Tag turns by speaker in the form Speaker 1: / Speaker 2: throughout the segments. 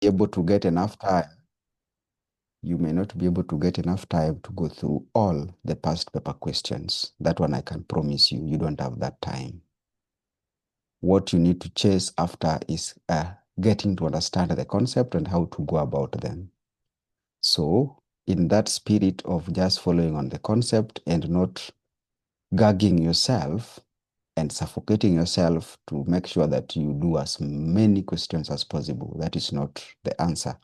Speaker 1: able to get enough time. You may not be able to get enough time to go through all the past paper questions. That one I can promise you, you don't have that time. What you need to chase after is getting to understand the concept and how to go about them. So in that spirit of just following on the concept and not gagging yourself and suffocating yourself to make sure that you do as many questions as possible, that is not the answer.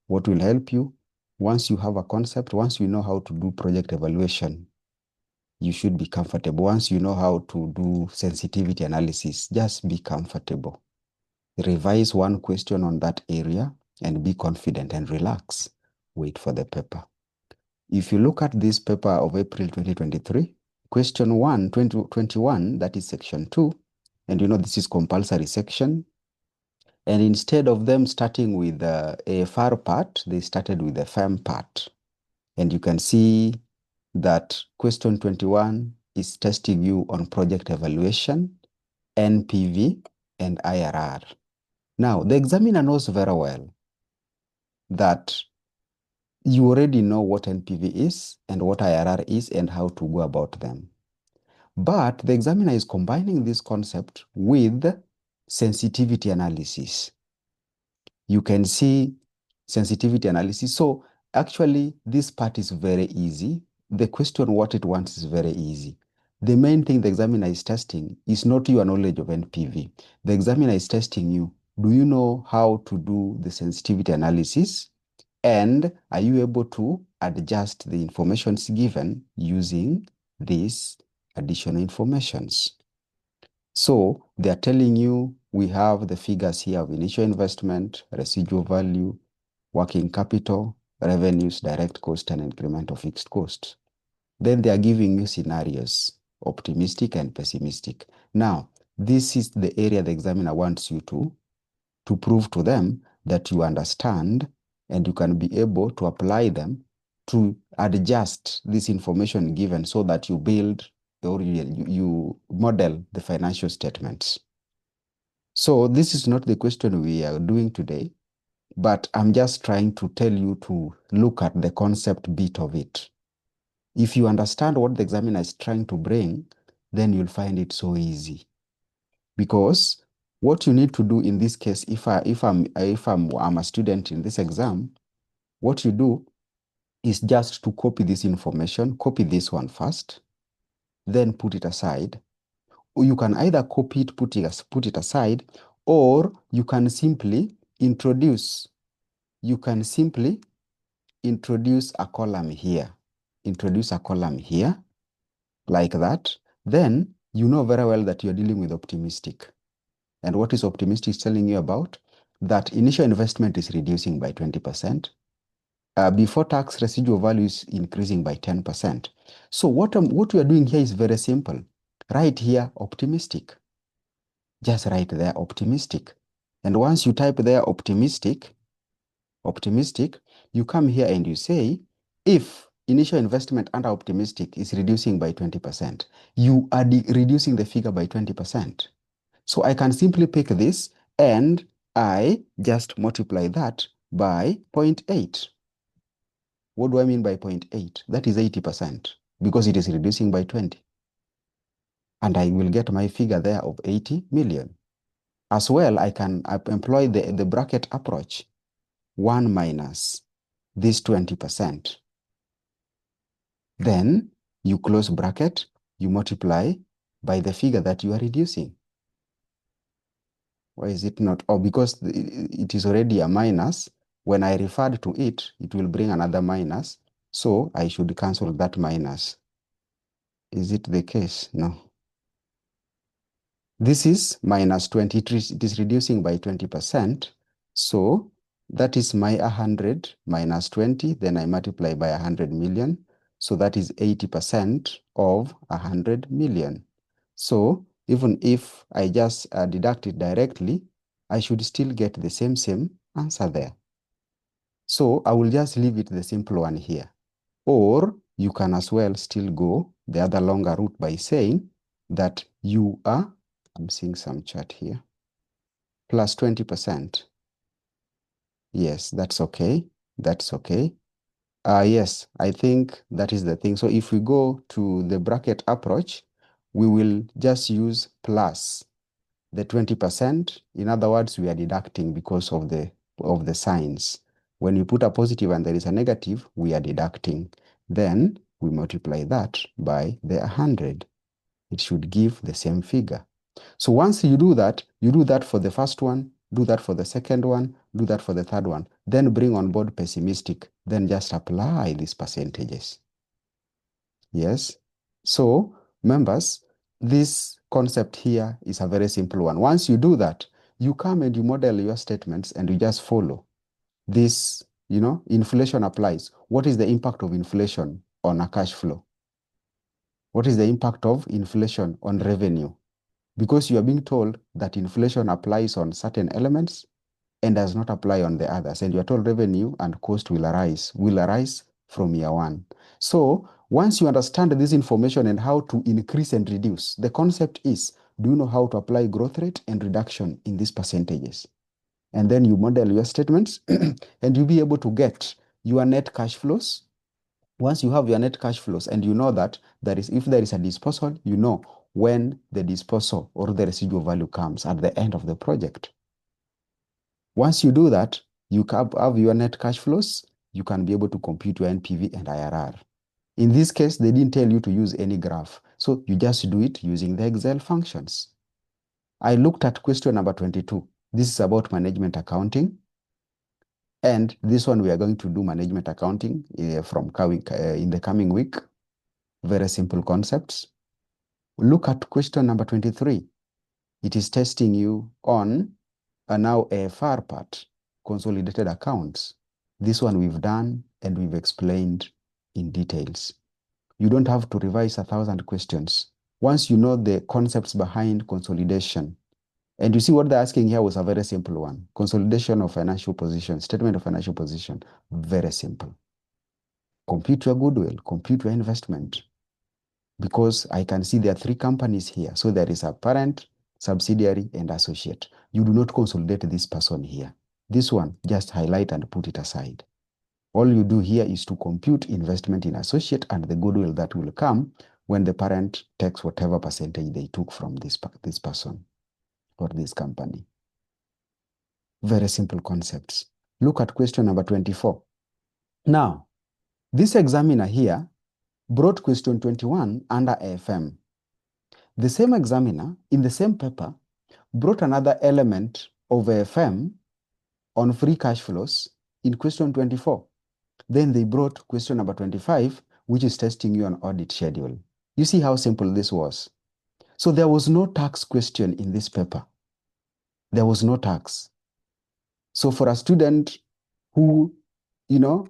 Speaker 1: What will help you, once you have a concept, once you know how to do project evaluation, you should be comfortable. Once you know how to do sensitivity analysis, just be comfortable. Revise one question on that area and be confident and relax. Wait for the paper. If you look at this paper of April 2023, question 1, 2021, that is section 2, and you know this is compulsory section. And instead of them starting with the AFR part, they started with the FAM part. And you can see that question 21 is testing you on project evaluation, NPV, and IRR. Now, the examiner knows very well that you already know what NPV is and what IRR is and how to go about them. But the examiner is combining this concept with sensitivity analysis. You can see sensitivity analysis. So actually, this part is very easy. The question what it wants is very easy. The main thing the examiner is testing is not your knowledge of NPV. The examiner is testing you. Do you know how to do the sensitivity analysis? And are you able to adjust the informations given using these additional informations? So they are telling you we have the figures here of initial investment, residual value, working capital, revenues, direct cost, and incremental fixed costs. Then they are giving you scenarios, optimistic and pessimistic. Now, this is the area the examiner wants you to prove to them that you understand and you can be able to apply them to adjust this information given so that you build or you model the financial statements. So this is not the question we are doing today, but I'm just trying to tell you to look at the concept bit of it. If you understand what the examiner is trying to bring, then you'll find it so easy. Because what you need to do in this case, if I'm a student in this exam, what you do is just to copy this information, copy this one first, then put it aside. Or you can either copy it, put it aside, or you can simply introduce a column here. Introduce a column here, like that. Then you know very well that you're dealing with optimistic. And what is optimistic telling you about? That initial investment is reducing by 20%. Before tax residual value is increasing by 10%. So what we are doing here is very simple. Right here, optimistic. Just write there, optimistic. And once you type there, optimistic, you come here and you say, if initial investment under optimistic is reducing by 20%, you are reducing the figure by 20%. So I can simply pick this and I just multiply that by 0.8. What do I mean by 0.8? That is 80% because it is reducing by 20. And I will get my figure there of 80 million. As well, I can employ the bracket approach. 1 minus this 20%. Then you close bracket, you multiply by the figure that you are reducing. Why is it not? Oh, because it is already a minus. When I referred to it, it will bring another minus. So I should cancel that minus. Is it the case? No. This is minus 20. It is reducing by 20%. So that is my 100 minus 20. Then I multiply by 100 million. So that is 80% of 100 million. So even if I just deduct it directly, I should still get the same answer there. So I will just leave it the simple one here. Or you can as well still go the other longer route by saying that you are, I'm seeing some chart here, plus 20%. Yes, that's okay. That's okay. Yes, I think that is the thing. So if we go to the bracket approach, we will just use plus the 20%. In other words, we are deducting because of the signs. When you put a positive and there is a negative, we are deducting. Then we multiply that by the 100. It should give the same figure. So once you do that for the first one, do that for the second one, do that for the third one, then bring on board pessimistic, then just apply these percentages. Yes. So members, this concept here is a very simple one. Once you do that, you come and you model your statements and you just follow this, inflation applies. What is the impact of inflation on a cash flow? What is the impact of inflation on revenue? Because you are being told that inflation applies on certain elements and does not apply on the others. And you are told revenue and cost will arise from year one. So once you understand this information and how to increase and reduce, the concept is, do you know how to apply growth rate and reduction in these percentages? And then you model your statements and you'll be able to get your net cash flows. Once you have your net cash flows and you know that if there is a disposal, you know when the disposal or the residual value comes at the end of the project. Once you do that, you have your net cash flows, you can be able to compute your NPV and IRR. In this case, they didn't tell you to use any graph. So you just do it using the Excel functions. I looked at question number 22. This is about management accounting. And this one, we are going to do management accounting in the coming week. Very simple concepts. Look at question number 23. It is testing you on now AFR part, consolidated accounts. This one we've done and we've explained in details. You don't have to revise 1,000 questions. Once you know the concepts behind consolidation, and you see what they're asking here was a very simple one. Consolidation of financial position, statement of financial position, very simple. Compute your goodwill, compute your investment. Because I can see there are 3 companies here. So there is a parent, subsidiary, and associate. You do not consolidate this person here. This one, just highlight and put it aside. All you do here is to compute investment in associate and the goodwill that will come when the parent takes whatever percentage they took from this person or this company. Very simple concepts. Look at question number 24. Now, this examiner here brought question 21 under AFM. The same examiner, in the same paper, brought another element of AFM on free cash flows in question 24. Then they brought question number 25, which is testing you on audit schedule. You see how simple this was. So there was no tax question in this paper. There was no tax. So for a student who, who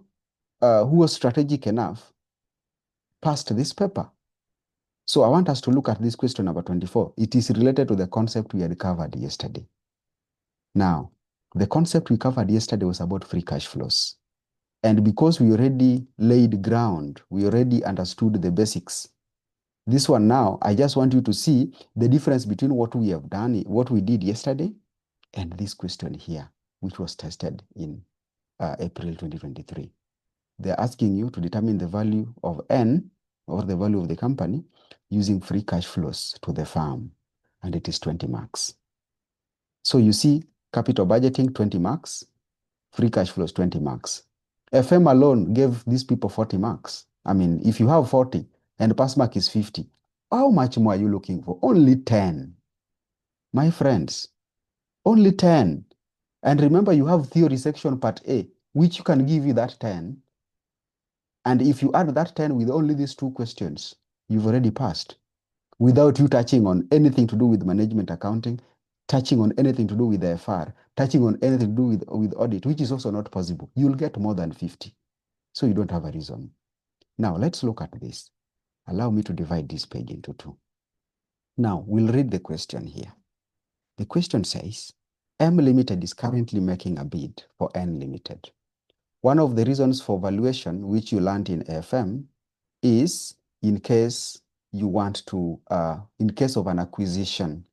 Speaker 1: was strategic enough, passed this paper. So I want us to look at this question number 24. It is related to the concept we had covered yesterday. Now, the concept we covered yesterday was about free cash flows. And because we already laid ground, we already understood the basics. This one now, I just want you to see the difference between what we have done, what we did yesterday, and this question here, which was tested in April 2023. They're asking you to determine the value of N, or the value of the company, using free cash flows to the firm. And it is 20 marks. So you see, capital budgeting, 20 marks, free cash flows, 20 marks. FM alone gave these people 40 marks. I mean, if you have 40 and pass mark is 50, how much more are you looking for? Only 10. My friends, only 10. And remember, you have theory section part A, which can give you that 10. And if you add that 10 with only these 2 questions, you've already passed without you touching on anything to do with management accounting, touching on anything to do with the FR, touching on anything to do with audit, which is also not possible. You'll get more than 50. So you don't have a reason. Now, let's look at this. Allow me to divide this page into 2. Now, we'll read the question here. The question says, M Limited is currently making a bid for N Limited. One of the reasons for valuation, which you learned in AFM, is in case you want to, in case of an acquisition,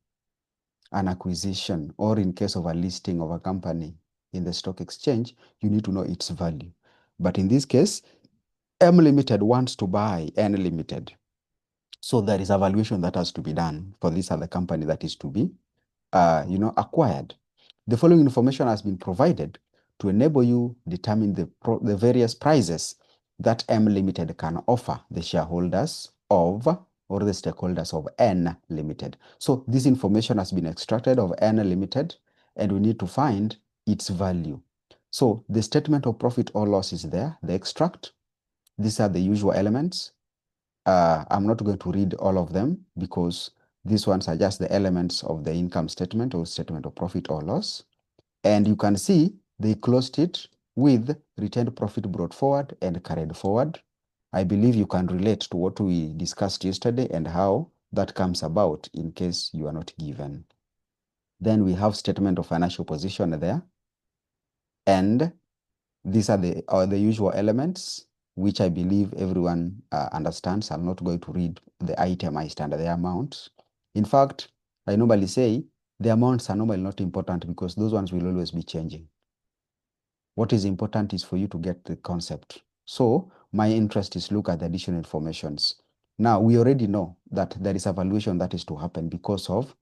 Speaker 1: or in case of a listing of a company in the stock exchange, you need to know its value. But in this case, M Limited wants to buy N Limited. So there is a valuation that has to be done for this other company that is to be acquired. The following information has been provided to enable you determine the various prices that M Limited can offer the shareholders of or the stakeholders of N Limited. So this information has been extracted of N Limited, and we need to find its value. So the statement of profit or loss is there, the extract. These are the usual elements. I'm not going to read all of them because these ones are just the elements of the income statement or statement of profit or loss. And you can see they closed it with retained profit brought forward and carried forward. I believe you can relate to what we discussed yesterday and how that comes about in case you are not given. Then we have statement of financial position there. And these are the usual elements, which I believe everyone understands. I'm not going to read the itemized and the amounts. In fact, I normally say the amounts are normally not important because those ones will always be changing. What is important is for you to get the concept. So my interest is look at the additional informations. Now, we already know that there is a valuation that is to happen because of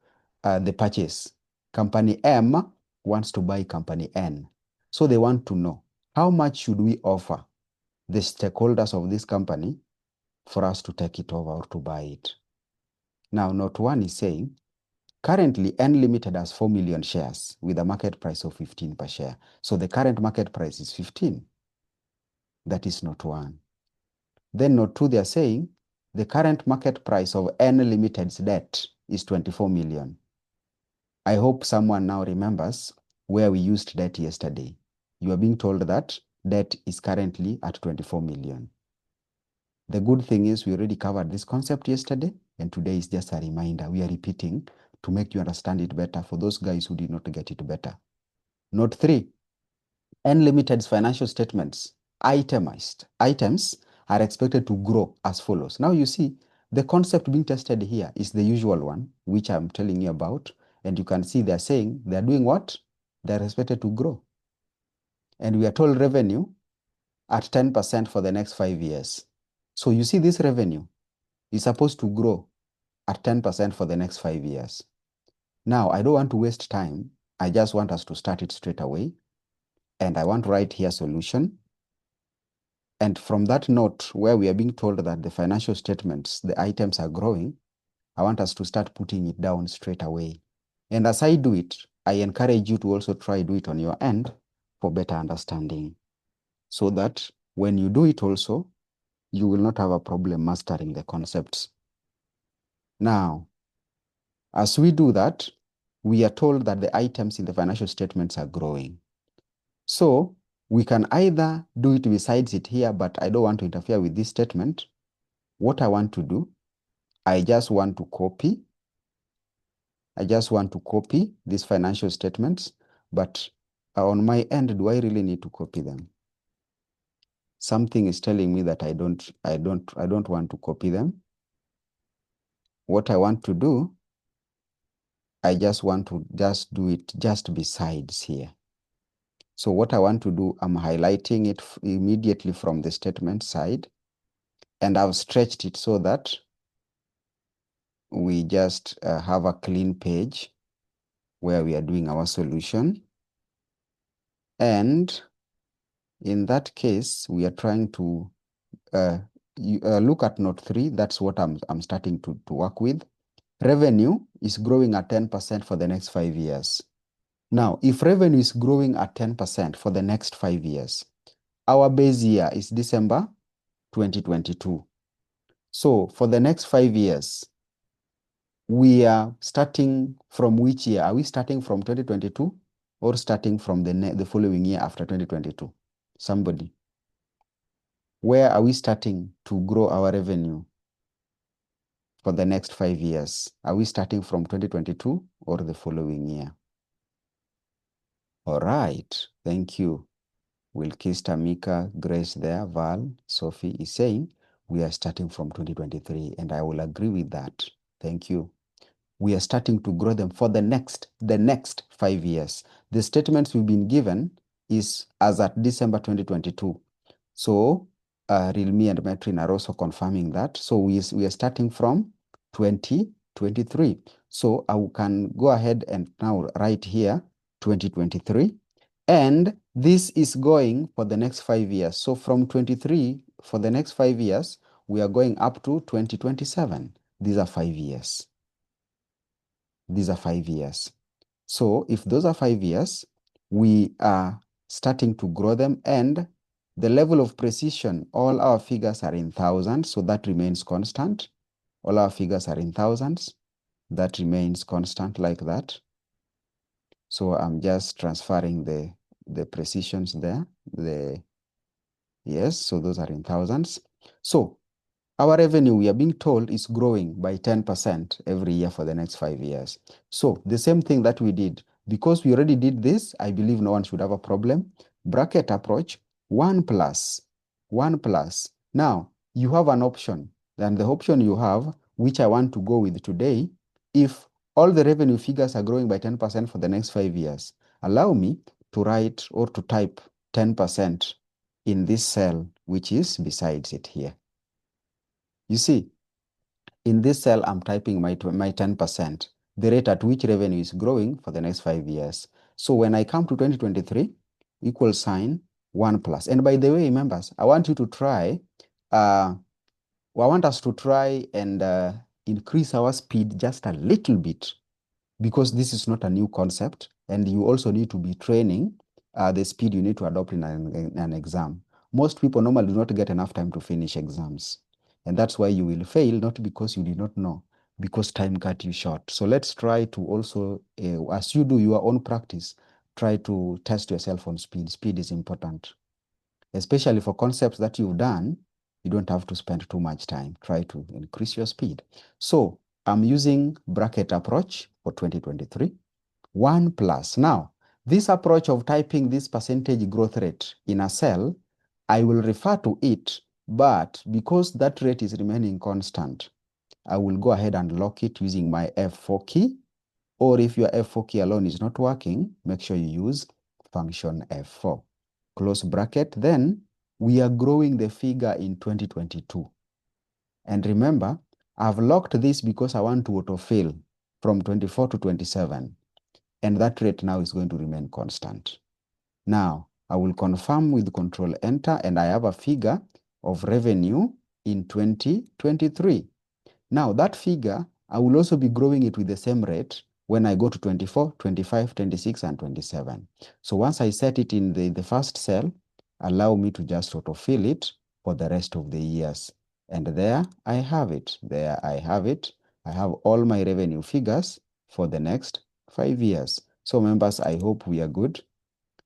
Speaker 1: the purchase. Company M wants to buy company N. So they want to know, how much should we offer the stakeholders of this company for us to take it over or to buy it? Now, note 1 is saying, currently N Limited has 4 million shares with a market price of 15 per share. So the current market price is 15. That is note 1. Then note 2, they are saying, the current market price of N Limited's debt is 24 million. I hope someone now remembers where we used debt yesterday. You are being told that debt is currently at 24 million. The good thing is we already covered this concept yesterday, and today is just a reminder. We are repeating to make you understand it better for those guys who did not get it better. Note 3, N Limited's financial statements, itemized items, are expected to grow as follows. Now you see, the concept being tested here is the usual one, which I'm telling you about. And you can see they're saying they're doing what? They're expected to grow. And we are told revenue at 10% for the next 5 years. So you see this revenue is supposed to grow at 10% for the next 5 years. Now, I don't want to waste time. I just want us to start it straight away. And I want to write here solution. And from that note, where we are being told that the financial statements, the items are growing, I want us to start putting it down straight away. And as I do it, I encourage you to also try do it on your end for better understanding, so that when you do it also, you will not have a problem mastering the concepts. Now, as we do that, we are told that the items in the financial statements are growing. So we can either do it besides it here, but I don't want to interfere with this statement. What I want to do, I just want to copy these financial statements, but on my end, do I really need to copy them? Something is telling me that I don't want to copy them. What I want to do, I just want to do it just besides here. So what I want to do, I'm highlighting it immediately from the statement side, and I've stretched it so that we just have a clean page where we are doing our solution. And in that case, we are trying to look at note 3. That's what I'm starting to work with. Revenue is growing at 10% for the next 5 years. Now, if revenue is growing at 10% for the next 5 years, our base year is December 2022. So for the next 5 years, we are starting from which year? Are we starting from 2022 or starting from the following year after 2022? Somebody. Where are we starting to grow our revenue for the next 5 years? Are we starting from 2022 or the following year? All right, thank you. Wilkis, Tamika, Grace there, Val, Sophie is saying we are starting from 2023, and I will agree with that. Thank you. We are starting to grow them for the next 5 years. The statements we've been given is as at December 2022. So Realme and Metrin are also confirming that. So we are starting from 2023. So I can go ahead and now write here 2023. And this is going for the next 5 years. So from 23, for the next 5 years, we are going up to 2027. These are 5 years. These are 5 years. So if those are 5 years, we are starting to grow them, and the level of precision, all our figures are in thousands, so that remains constant. All our figures are in thousands. That remains constant like that. So I'm just transferring the precisions there. Yes, so those are in thousands. So our revenue, we are being told, is growing by 10% every year for the next 5 years. So the same thing that we did, because we already did this, I believe no one should have a problem. Bracket approach, 1 plus, 1 plus. Now, you have an option. And the option you have, which I want to go with today, if all the revenue figures are growing by 10% for the next 5 years, allow me to write or to type 10% in this cell, which is besides it here. You see, in this cell, I'm typing my 10%, the rate at which revenue is growing for the next 5 years. So when I come to 2023, equal sign 1 plus. And by the way, members, I want you to try, I want us to try and increase our speed just a little bit, because this is not a new concept, and you also need to be training the speed you need to adopt in an exam. Most people normally do not get enough time to finish exams. And that's why you will fail, not because you did not know, because time cut you short. So let's try to also, as you do your own practice, try to test yourself on speed. Speed is important, especially for concepts that you've done. You don't have to spend too much time. Try to increase your speed. So I'm using bracket approach for 2023, 1 plus. Now, this approach of typing this percentage growth rate in a cell, I will refer to it, but because that rate is remaining constant, I will go ahead and lock it using my F4 key, or if your F4 key alone is not working, make sure you use function F4. Close bracket, then we are growing the figure in 2022. And remember, I've locked this because I want to autofill from 24 to 27. And that rate now is going to remain constant. Now, I will confirm with Control Enter, and I have a figure of revenue in 2023. Now, that figure, I will also be growing it with the same rate when I go to 24, 25, 26, and 27. So once I set it in the first cell, allow me to just autofill it for the rest of the years. And there I have it. There I have it. I have all my revenue figures for the next 5 years. So members, I hope we are good.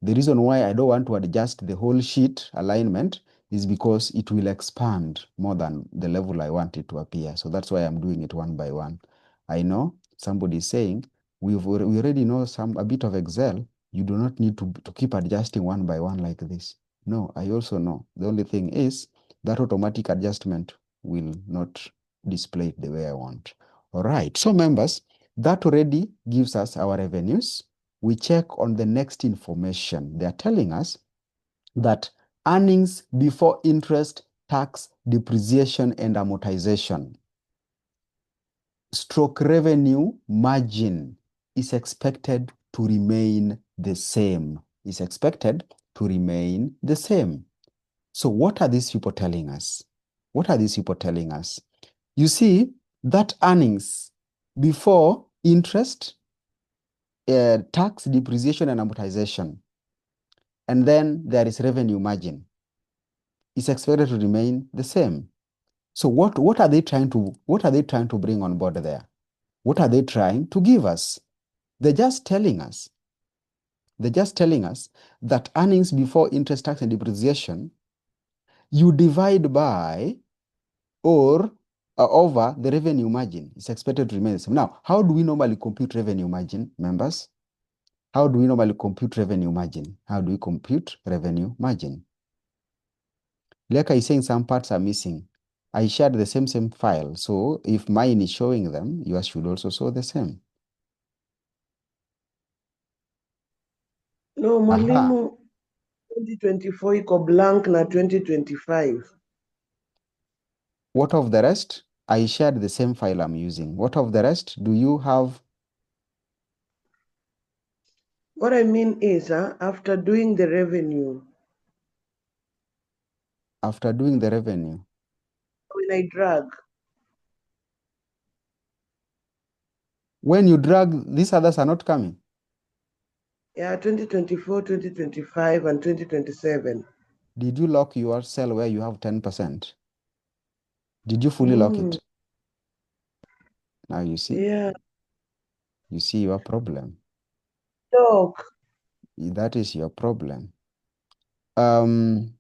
Speaker 1: The reason why I don't want to adjust the whole sheet alignment is because it will expand more than the level I want it to appear. So that's why I'm doing it one by one. I know somebody is saying, we already know a bit of Excel. You do not need to keep adjusting one by one like this. No, I also know. The only thing is that automatic adjustment will not display it the way I want. All right. So members, that already gives us our revenues. We check on the next information. They're telling us that earnings before interest, tax, depreciation, and amortization, stroke revenue margin is expected to remain the same. Is expected to remain the same. So what are these people telling us? What are these people telling us? You see that earnings before interest, tax, depreciation, and amortization, and then there is revenue margin, is expected to remain the same. So what are they trying to bring on board there? What are they trying to give us? They're just telling us that earnings before interest, tax, and depreciation, you divide by or over the revenue margin. Is expected to remain the same. Now, how do we normally compute revenue margin, members? How do we normally compute revenue margin? How do we compute revenue margin? Leka is saying some parts are missing. I shared the same file. So if mine is showing them, yours should also show the same.
Speaker 2: No, mwalimu, 2024 iko blank na 2025.
Speaker 1: What of the rest? I shared the same file I'm using. What of the rest? Do you have?
Speaker 2: What I mean is, after doing the revenue,
Speaker 1: After doing the revenue,
Speaker 2: when I drag,
Speaker 1: when you drag, these others are not coming.
Speaker 2: yeah, 2024, 2025, and 2027.
Speaker 1: Did you lock your cell where you have 10%? Did you fully lock it? Now you see,
Speaker 2: Yeah,
Speaker 1: you see your problem.
Speaker 2: lock.
Speaker 1: That is your problem. Um,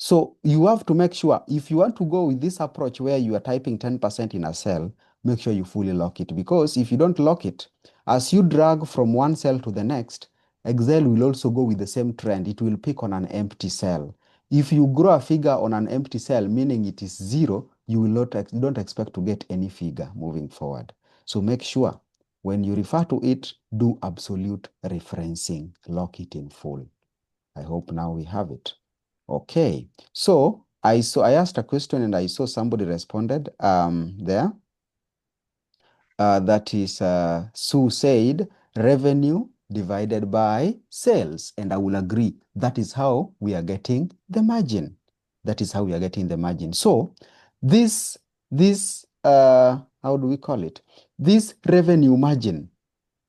Speaker 1: So you have to make sure if you want to go with this approach where you are typing 10% in a cell, make sure you fully lock it. Because if you don't lock it, as you drag from one cell to the next, Excel will also go with the same trend. It will pick on an empty cell. If you grow a figure on an empty cell, meaning it is zero, you will not you don't expect to get any figure moving forward. So make sure when you refer to it, do absolute referencing. Lock it in full. I hope now we have it. Okay, so I asked a question and I saw somebody responded there. That is Sue said revenue divided by sales, and I will agree that is how we are getting the margin. That is how we are getting the margin. So this how do we call it? This revenue margin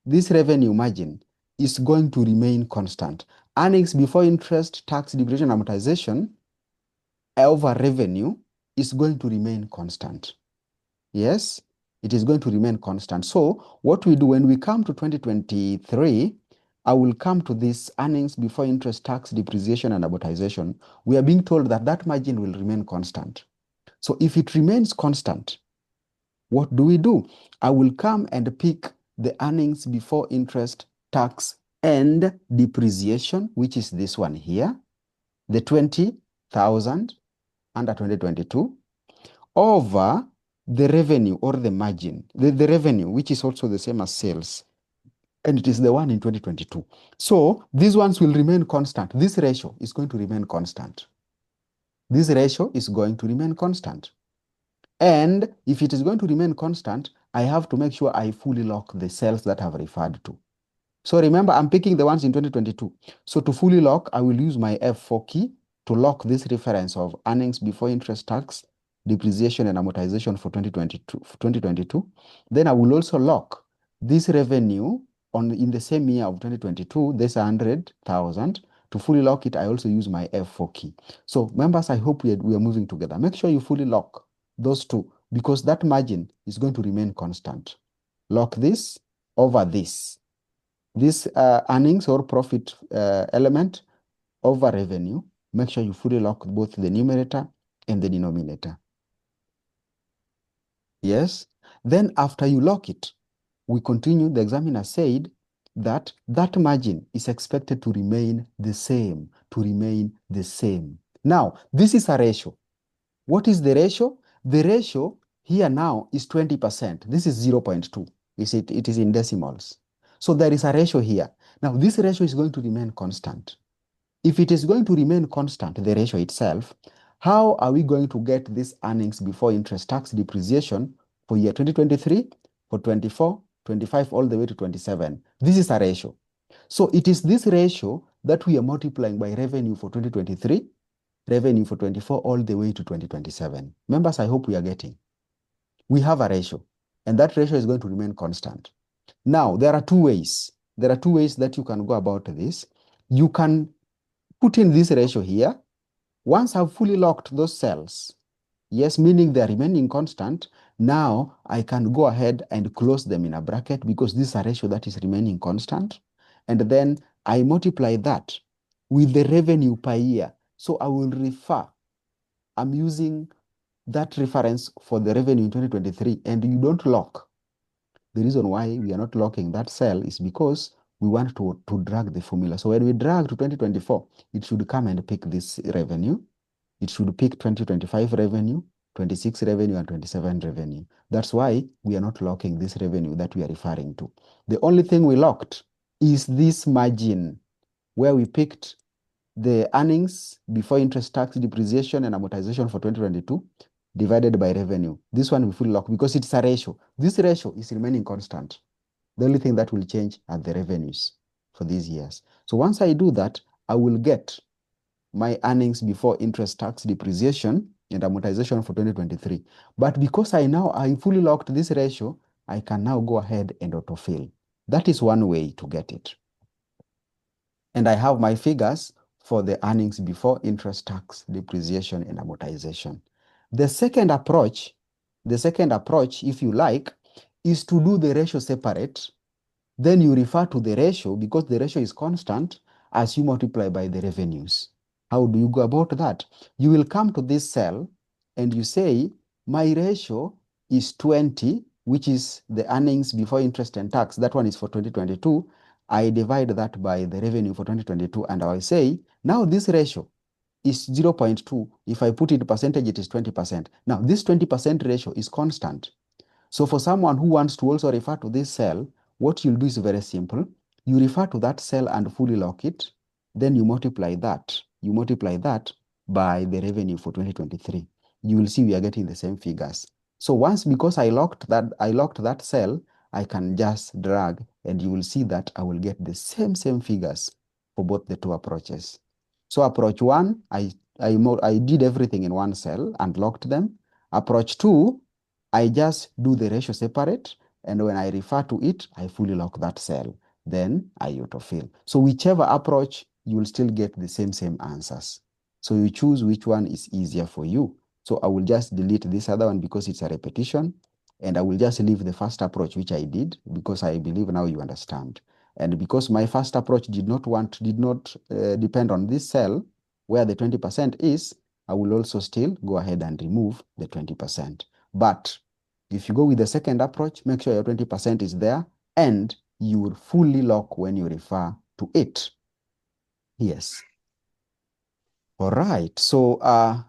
Speaker 1: is going to remain constant. Earnings before interest, tax, depreciation, amortization over revenue is going to remain constant. Yes, it is going to remain constant. So what we do when we come to 2023, I will come to this earnings before interest, tax, depreciation, and amortization. We are being told that that margin will remain constant. So if it remains constant, what do? I will come and pick the earnings before interest, tax, and depreciation, which is this one here, the 20,000 under 2022, over the revenue or the margin, the revenue, which is also the same as sales, and it is the one in 2022. So these ones will remain constant. This ratio is going to remain constant. This ratio is going to remain constant. And if it is going to remain constant, I have to make sure I fully lock the cells that I've referred to. So remember, I'm picking the ones in 2022. So to fully lock, I will use my F4 key to lock this reference of earnings before interest, tax, depreciation, and amortization for 2022. Then I will also lock this revenue in the same year of 2022, this 100,000. To fully lock it, I also use my F4 key. So members, I hope we are moving together. Make sure you fully lock those two because that margin is going to remain constant. Lock this over this earnings or profit element over revenue. Make sure you fully lock both the numerator and the denominator. Yes. Then after you lock it, we continue. The examiner said that that margin is expected to remain the same, Now, this is a ratio. What is the ratio? The ratio here now is 20%. This is 0.2. It is in decimals. So there is a ratio here. Now, this ratio is going to remain constant. If it is going to remain constant, the ratio itself, how are we going to get this earnings before interest, tax, depreciation for year 2023, for 24, 25, all the way to 27? This is a ratio. So it is this ratio that we are multiplying by revenue for 2023, revenue for 24, all the way to 2027. Members, I hope we are getting. We have a ratio, and that ratio is going to remain constant. Now, there are two ways. There are two ways that you can go about this. You can put in this ratio here. Once I've fully locked those cells, yes, meaning they're remaining constant, now I can go ahead and close them in a bracket because this is a ratio that is remaining constant. And then I multiply that with the revenue per year. So I will refer, I'm using that reference for the revenue in 2023, and you don't lock. The reason why we are not locking that cell is because we want to drag the formula. So when we drag to 2024, it should come and pick this revenue. It should pick 2025 revenue, 26 revenue, and 27 revenue. That's why we are not locking this revenue that we are referring to. The only thing we locked is this margin where we picked the earnings before interest, tax, depreciation, and amortization for 2022 divided by revenue. This one we fully lock because it's a ratio. This ratio is remaining constant. The only thing that will change are the revenues for these years. So once I do that, I will get my earnings before interest, tax, depreciation, and amortization for 2023. But because I fully locked this ratio, I can now go ahead and autofill. That is one way to get it. And I have my figures for the earnings before interest, tax, depreciation, and amortization. The second approach, if you like, is to do the ratio separate. Then you refer to the ratio because the ratio is constant as you multiply by the revenues. How do you go about that? You will come to this cell and you say, my ratio is 20, which is the earnings before interest and tax. That one is for 2022. I divide that by the revenue for 2022 and I say, now this ratio is 0.2. If I put it in percentage, it is 20%. Now this 20% ratio is constant. So for someone who wants to also refer to this cell, what you'll do is very simple. You refer to that cell and fully lock it. Then you multiply that. You multiply that by the revenue for 2023. You will see we are getting the same figures. So once, because I locked that cell, I can just drag and you will see that I will get the same figures for both the two approaches. So approach one, I did everything in one cell and locked them. Approach two, I just do the ratio separate, and when I refer to it, I fully lock that cell. Then I autofill. So whichever approach, you will still get the same answers. So you choose which one is easier for you. So I will just delete this other one because it's a repetition, and I will just leave the first approach, which I did, because I believe now you understand. And because my first approach did not depend on this cell where the 20% is, I will also still go ahead and remove the 20%. But if you go with the second approach, make sure your 20% is there and you will fully lock when you refer to it. Yes. All right. So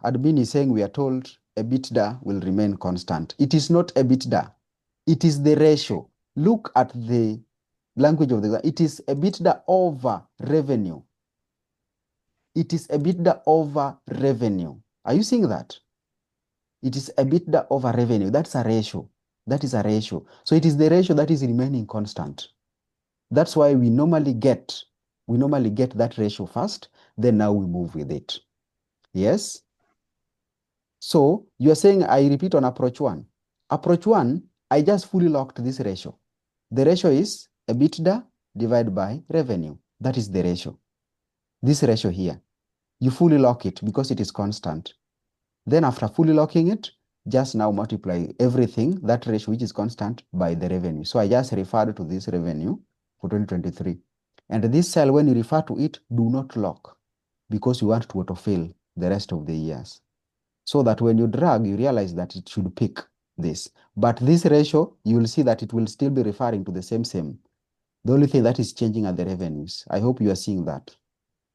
Speaker 1: admin is saying we are told EBITDA will remain constant. It is not EBITDA. It is the ratio. Look at the language of the, it is EBITDA over revenue. It is EBITDA over revenue. Are you seeing that? It is EBITDA over revenue. That's a ratio. That is a ratio. So it is the ratio that is remaining constant. That's why we normally get that ratio first, then now we move with it. Yes? So you're saying I repeat on approach one. Approach one, I just fully locked this ratio. The ratio is EBITDA divided by revenue. That is the ratio. This ratio here. You fully lock it because it is constant. Then after fully locking it, just now multiply everything, that ratio which is constant, by the revenue. So I just referred to this revenue for 2023. And this cell, when you refer to it, do not lock because you want to autofill the rest of the years. So that when you drag, you realize that it should pick this. But this ratio, you will see that it will still be referring to the same. The only thing that is changing are the revenues. I hope you are seeing that.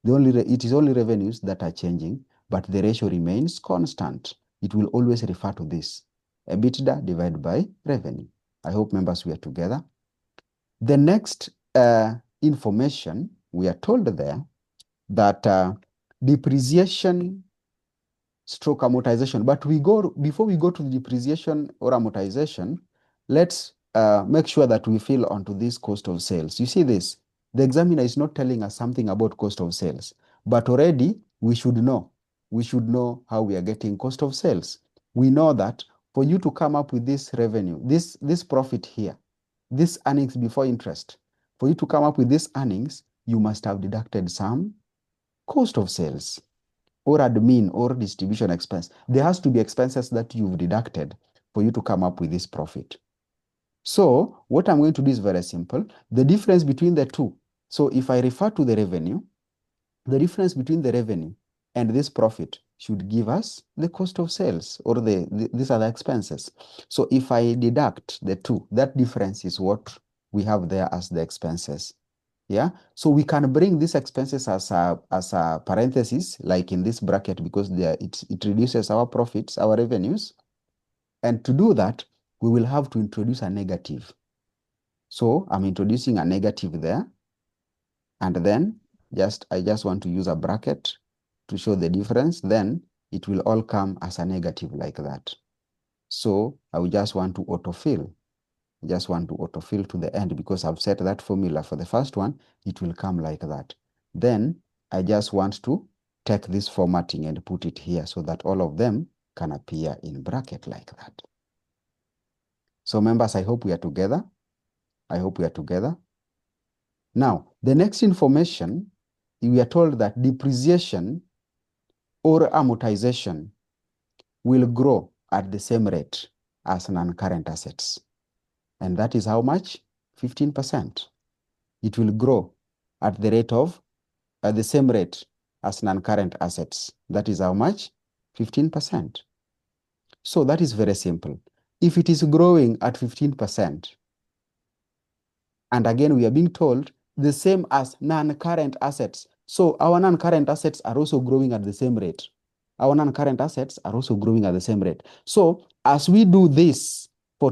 Speaker 1: It is only revenues that are changing, but the ratio remains constant. It will always refer to this, EBITDA divided by revenue. I hope members we are together. The next information, we are told there that depreciation stroke amortization. But before we go to the depreciation or amortization, let's make sure that we fill onto this cost of sales. You see this? The examiner is not telling us something about cost of sales, but already we should know. We should know how we are getting cost of sales. We know that for you to come up with this revenue, this profit here, this earnings before interest, for you to come up with these earnings, you must have deducted some cost of sales or admin or distribution expense. There has to be expenses that you've deducted for you to come up with this profit. So what I'm going to do is very simple. The difference between the two. So if I refer to the revenue, the difference between the revenue and this profit should give us the cost of sales or these are the expenses. So if I deduct the two, that difference is what we have there as the expenses. Yeah, so we can bring these expenses as a parenthesis, like in this bracket, because it reduces our profits, our revenues. And to do that, we will have to introduce a negative. So I'm introducing a negative there. And then I just want to use a bracket to show the difference, then it will all come as a negative like that. So I will just want to autofill. Just want to autofill to the end because I've set that formula for the first one, it will come like that. Then I just want to take this formatting and put it here so that all of them can appear in bracket like that. So members, I hope we are together. I hope we are together. Now, the next information, we are told that depreciation or amortization will grow at the same rate as non-current assets. And that is how much? 15%. It will grow at the rate of, at the same rate as non-current assets. That is how much? 15%. So that is very simple. If it is growing at 15%, and again, we are being told the same as non-current assets. So our non-current assets are also growing at the same rate. Our non-current assets are also growing at the same rate. So as we do this for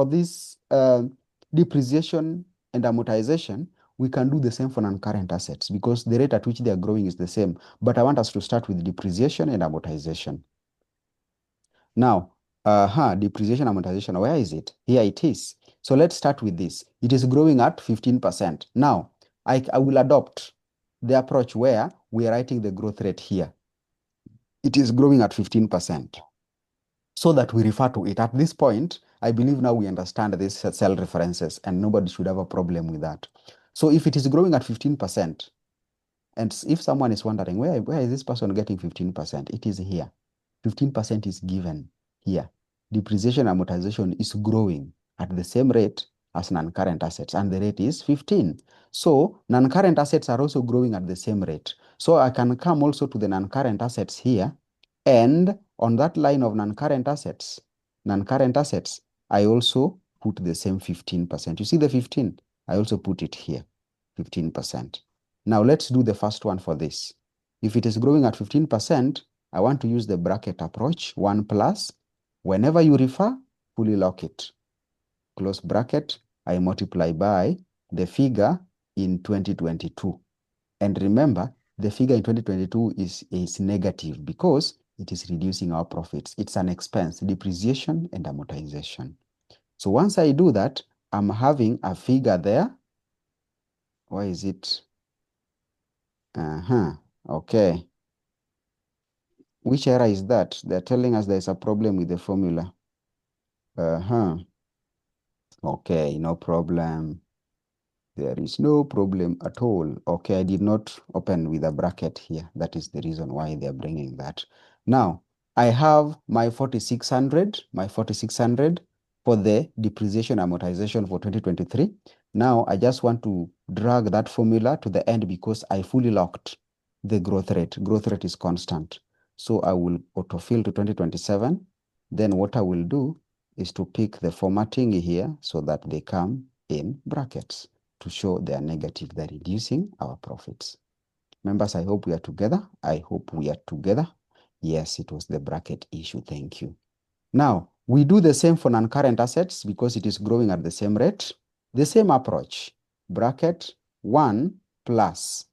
Speaker 1: this depreciation and amortization, we can do the same for non-current assets because the rate at which they are growing is the same. But I want us to start with depreciation and amortization. Now, depreciation amortization, where is it? Here it is. So let's start with this. It is growing at 15%. Now, I will adopt the approach where we are writing the growth rate here. It is growing at 15%. So that we refer to it. At this point, I believe now we understand these cell references and nobody should have a problem with that. So if it is growing at 15%, and if someone is wondering, where is this person getting 15%? It is here. 15% is given here. Depreciation amortization is growing at the same rate as non-current assets, and the rate is 15. So non-current assets are also growing at the same rate. So I can come also to the non-current assets here, and on that line of non-current assets, I also put the same 15%. You see the 15? I also put it here, 15%. Now let's do the first one for this. If it is growing at 15%, I want to use the bracket approach, 1 plus. Whenever you refer, fully lock it. Close bracket, I multiply by the figure in 2022. And remember, the figure in 2022 is negative because it is reducing our profits. It's an expense, depreciation and amortization. So once I do that, I'm having a figure there. Why is it? Okay. Which error is that? They're telling us there's a problem with the formula. Okay, no problem. There is no problem at all. Okay, I did not open with a bracket here. That is the reason why they're bringing that. Now, I have my 4,600 for the depreciation amortization for 2023. Now, I just want to drag that formula to the end because I fully locked the growth rate. Growth rate is constant. So I will autofill to 2027. Then what I will do is to pick the formatting here so that they come in brackets to show they are negative, they're reducing our profits. Members, I hope we are together. I hope we are together. Yes, it was the bracket issue. Thank you. Now, we do the same for non-current assets because it is growing at the same rate. The same approach, bracket 1 plus.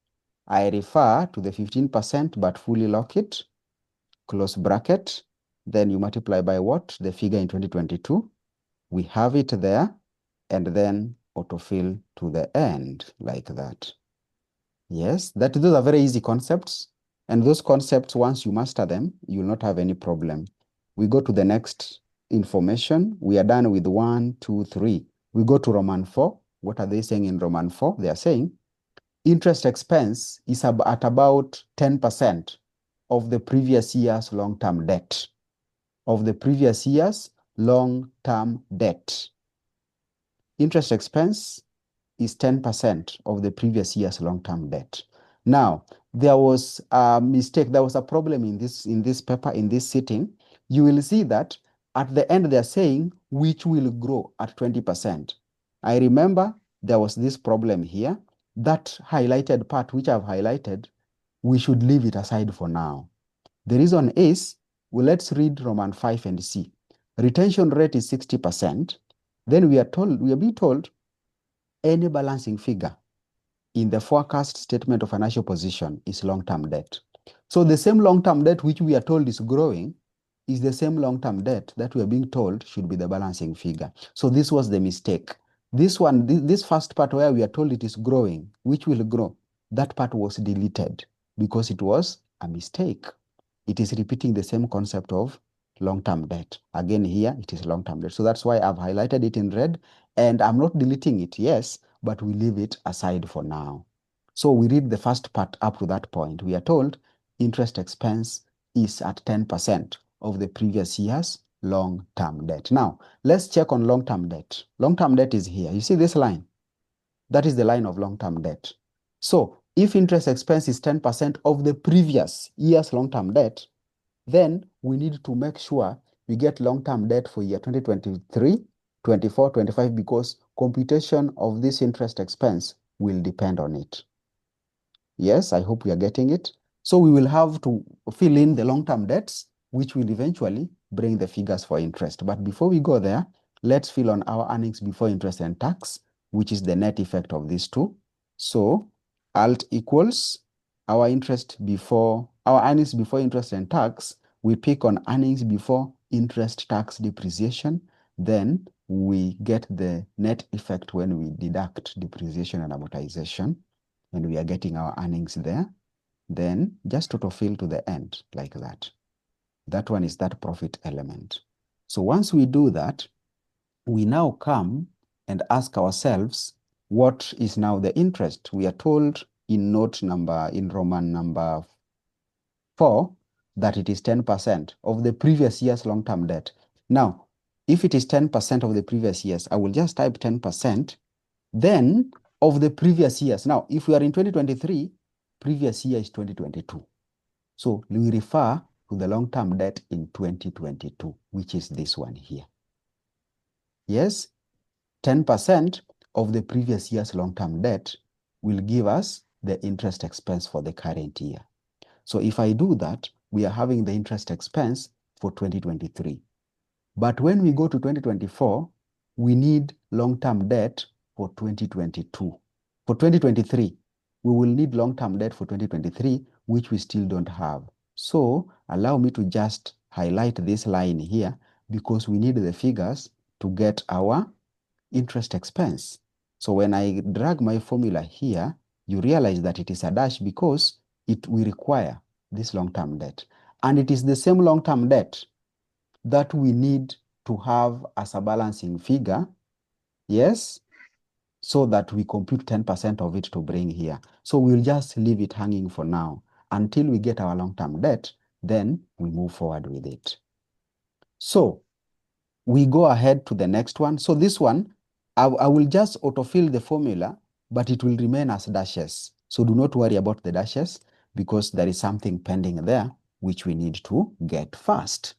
Speaker 1: I refer to the 15% but fully lock it, close bracket. Then you multiply by what? The figure in 2022. We have it there, and then autofill to the end like that. Yes, those are very easy concepts. And those concepts, once you master them, you will not have any problem. We go to the next information. We are done with 1, 2, 3. We go to Roman 4. What are they saying in Roman 4? They are saying interest expense is at about 10% of the previous year's long-term debt. Interest expense is 10% of the previous year's long-term debt. Now, there was a mistake. There was a problem in this paper, in this sitting. You will see that at the end they're saying which will grow at 20%. I remember there was this problem here. That highlighted part which I've highlighted, we should leave it aside for now. The reason is, well, let's read Roman 5 and see. Retention rate is 60%. Then we are being told any balancing figure in the forecast statement of financial position is long-term debt. So the same long-term debt which we are told is growing is the same long-term debt that we are being told should be the balancing figure. So this was the mistake. This one, this first part where we are told it is growing, which will grow, that part was deleted because it was a mistake. It is repeating the same concept of long-term debt. Again, here it is long-term debt. So that's why I've highlighted it in red, and I'm not deleting it, yes, but we leave it aside for now. So we read the first part up to that point. We are told interest expense is at 10% of the previous year's long-term debt. Now, let's check on long-term debt. Long-term debt is here. You see this line? That is the line of long-term debt. So if interest expense is 10% of the previous year's long-term debt, then we need to make sure we get long-term debt for year 2023, 24, 25, because computation of this interest expense will depend on it. Yes, I hope we are getting it. So we will have to fill in the long-term debts, which will eventually bring the figures for interest. But before we go there, let's fill on our earnings before interest and tax, which is the net effect of these two. So Alt equals our earnings before interest and tax. We pick on earnings before interest, tax, depreciation. Then we get the net effect when we deduct depreciation and amortization, and we are getting our earnings there. Then just autofill to the end like that. That one is that profit element. So once we do that, we now come and ask ourselves, what is now the interest? We are told in Roman number 4 that it is 10% of the previous year's long-term debt. Now, if it is 10% of the previous years, I will just type 10%, then of the previous years. Now, if we are in 2023, previous year is 2022. So we refer to the long-term debt in 2022, which is this one here. Yes, 10% of the previous year's long-term debt will give us the interest expense for the current year. So if I do that, we are having the interest expense for 2023. But when we go to 2024, we need long-term debt for 2022. For 2023, we will need long-term debt for 2023, which we still don't have. So allow me to just highlight this line here because we need the figures to get our interest expense. So when I drag my formula here, you realize that it is a dash because we require this long-term debt. And it is the same long-term debt that we need to have as a balancing figure, yes, so that we compute 10% of it to bring here. So we'll just leave it hanging for now until we get our long-term debt, then we move forward with it. So we go ahead to the next one. So this one, I will just autofill the formula, but it will remain as dashes. So do not worry about the dashes because there is something pending there which we need to get first.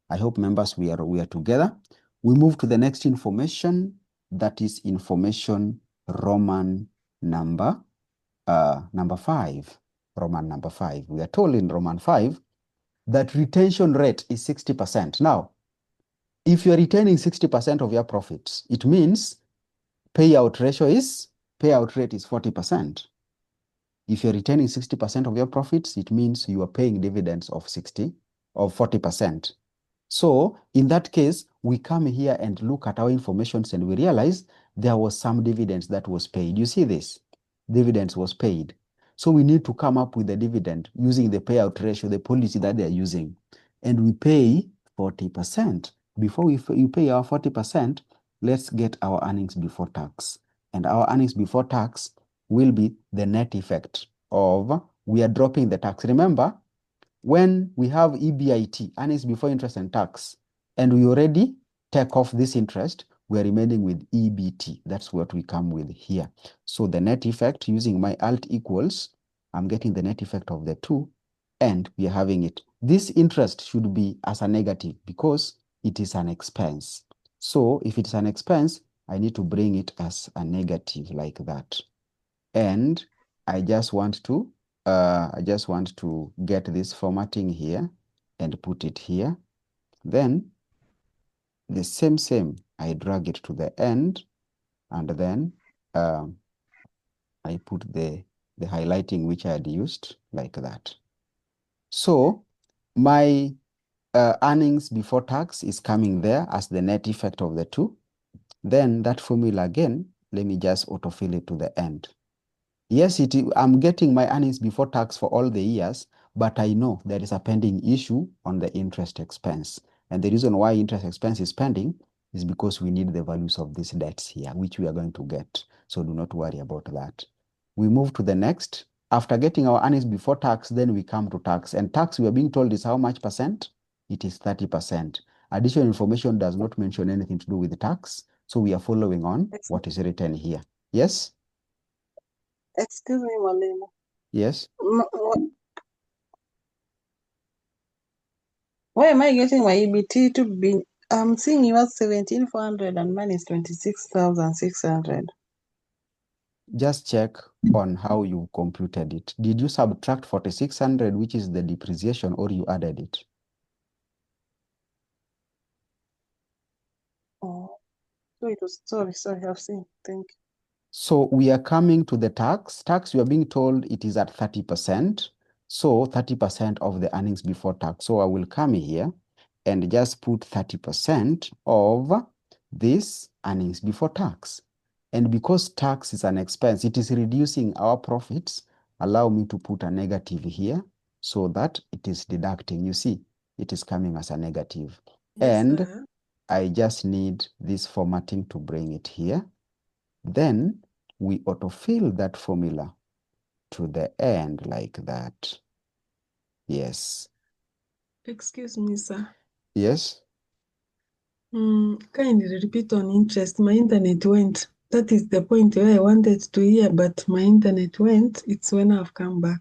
Speaker 1: I hope, members, we are together. We move to the next information, that is information Roman number 5. Roman number 5. We are told in Roman 5 that retention rate is 60%. Now, if you are retaining 60% of your profits, it means payout rate is 40%. If you're retaining 60% of your profits, it means you are paying dividends of 40%. So in that case, we come here and look at our informations and we realize there was some dividends that was paid. You see this? Dividends was paid. So we need to come up with the dividend using the payout ratio, the policy that they're using. And we pay 40%. Before we pay our 40%, let's get our earnings before tax. And our earnings before tax will be the net effect of, we are dropping the tax. Remember, when we have EBIT, earnings before interest and tax, and we already take off this interest, we are remaining with EBT. That's what we come with here. So the net effect using my alt equals, I'm getting the net effect of the two, and we are having it. This interest should be as a negative because it is an expense. So if it's an expense, I need to bring it as a negative like that. And I just want to get this formatting here and put it here. Then the same, I drag it to the end, and then I put the highlighting which I had used like that. So my earnings before tax is coming there as the net effect of the two. Then that formula again, let me just autofill it to the end. Yes, I'm getting my earnings before tax for all the years, but I know there is a pending issue on the interest expense. And the reason why interest expense is pending is because we need the values of these debts here, which we are going to get. So do not worry about that. We move to the next. After getting our earnings before tax, then we come to tax. And tax, we are being told, is how much percent? It is 30%. Additional information does not mention anything to do with the tax. So we are following on what is written here. Yes?
Speaker 3: Excuse me, Mwalimu.
Speaker 1: Yes?
Speaker 3: Why am I getting my EBT to be? I'm seeing yours 17,400 and mine is 26,600.
Speaker 1: Just check on how you computed it. Did you subtract 4,600, which is the depreciation, or you added it?
Speaker 3: Oh, so it was, sorry, I've seen. Thank you.
Speaker 1: So we are coming to the tax. Tax, we are being told it is at 30%. So 30% of the earnings before tax. So I will come here and just put 30% of this earnings before tax. And because tax is an expense, it is reducing our profits. Allow me to put a negative here so that it is deducting. You see, it is coming as a negative.
Speaker 3: Yes,
Speaker 1: And
Speaker 3: sir.
Speaker 1: I just need this formatting to bring it here. Then we autofill that formula to the end like that. Yes.
Speaker 3: Excuse me, sir.
Speaker 1: Yes.
Speaker 3: Kindly repeat on interest. My internet went. That is the point where I wanted to hear, but my internet went. It's when I've come back.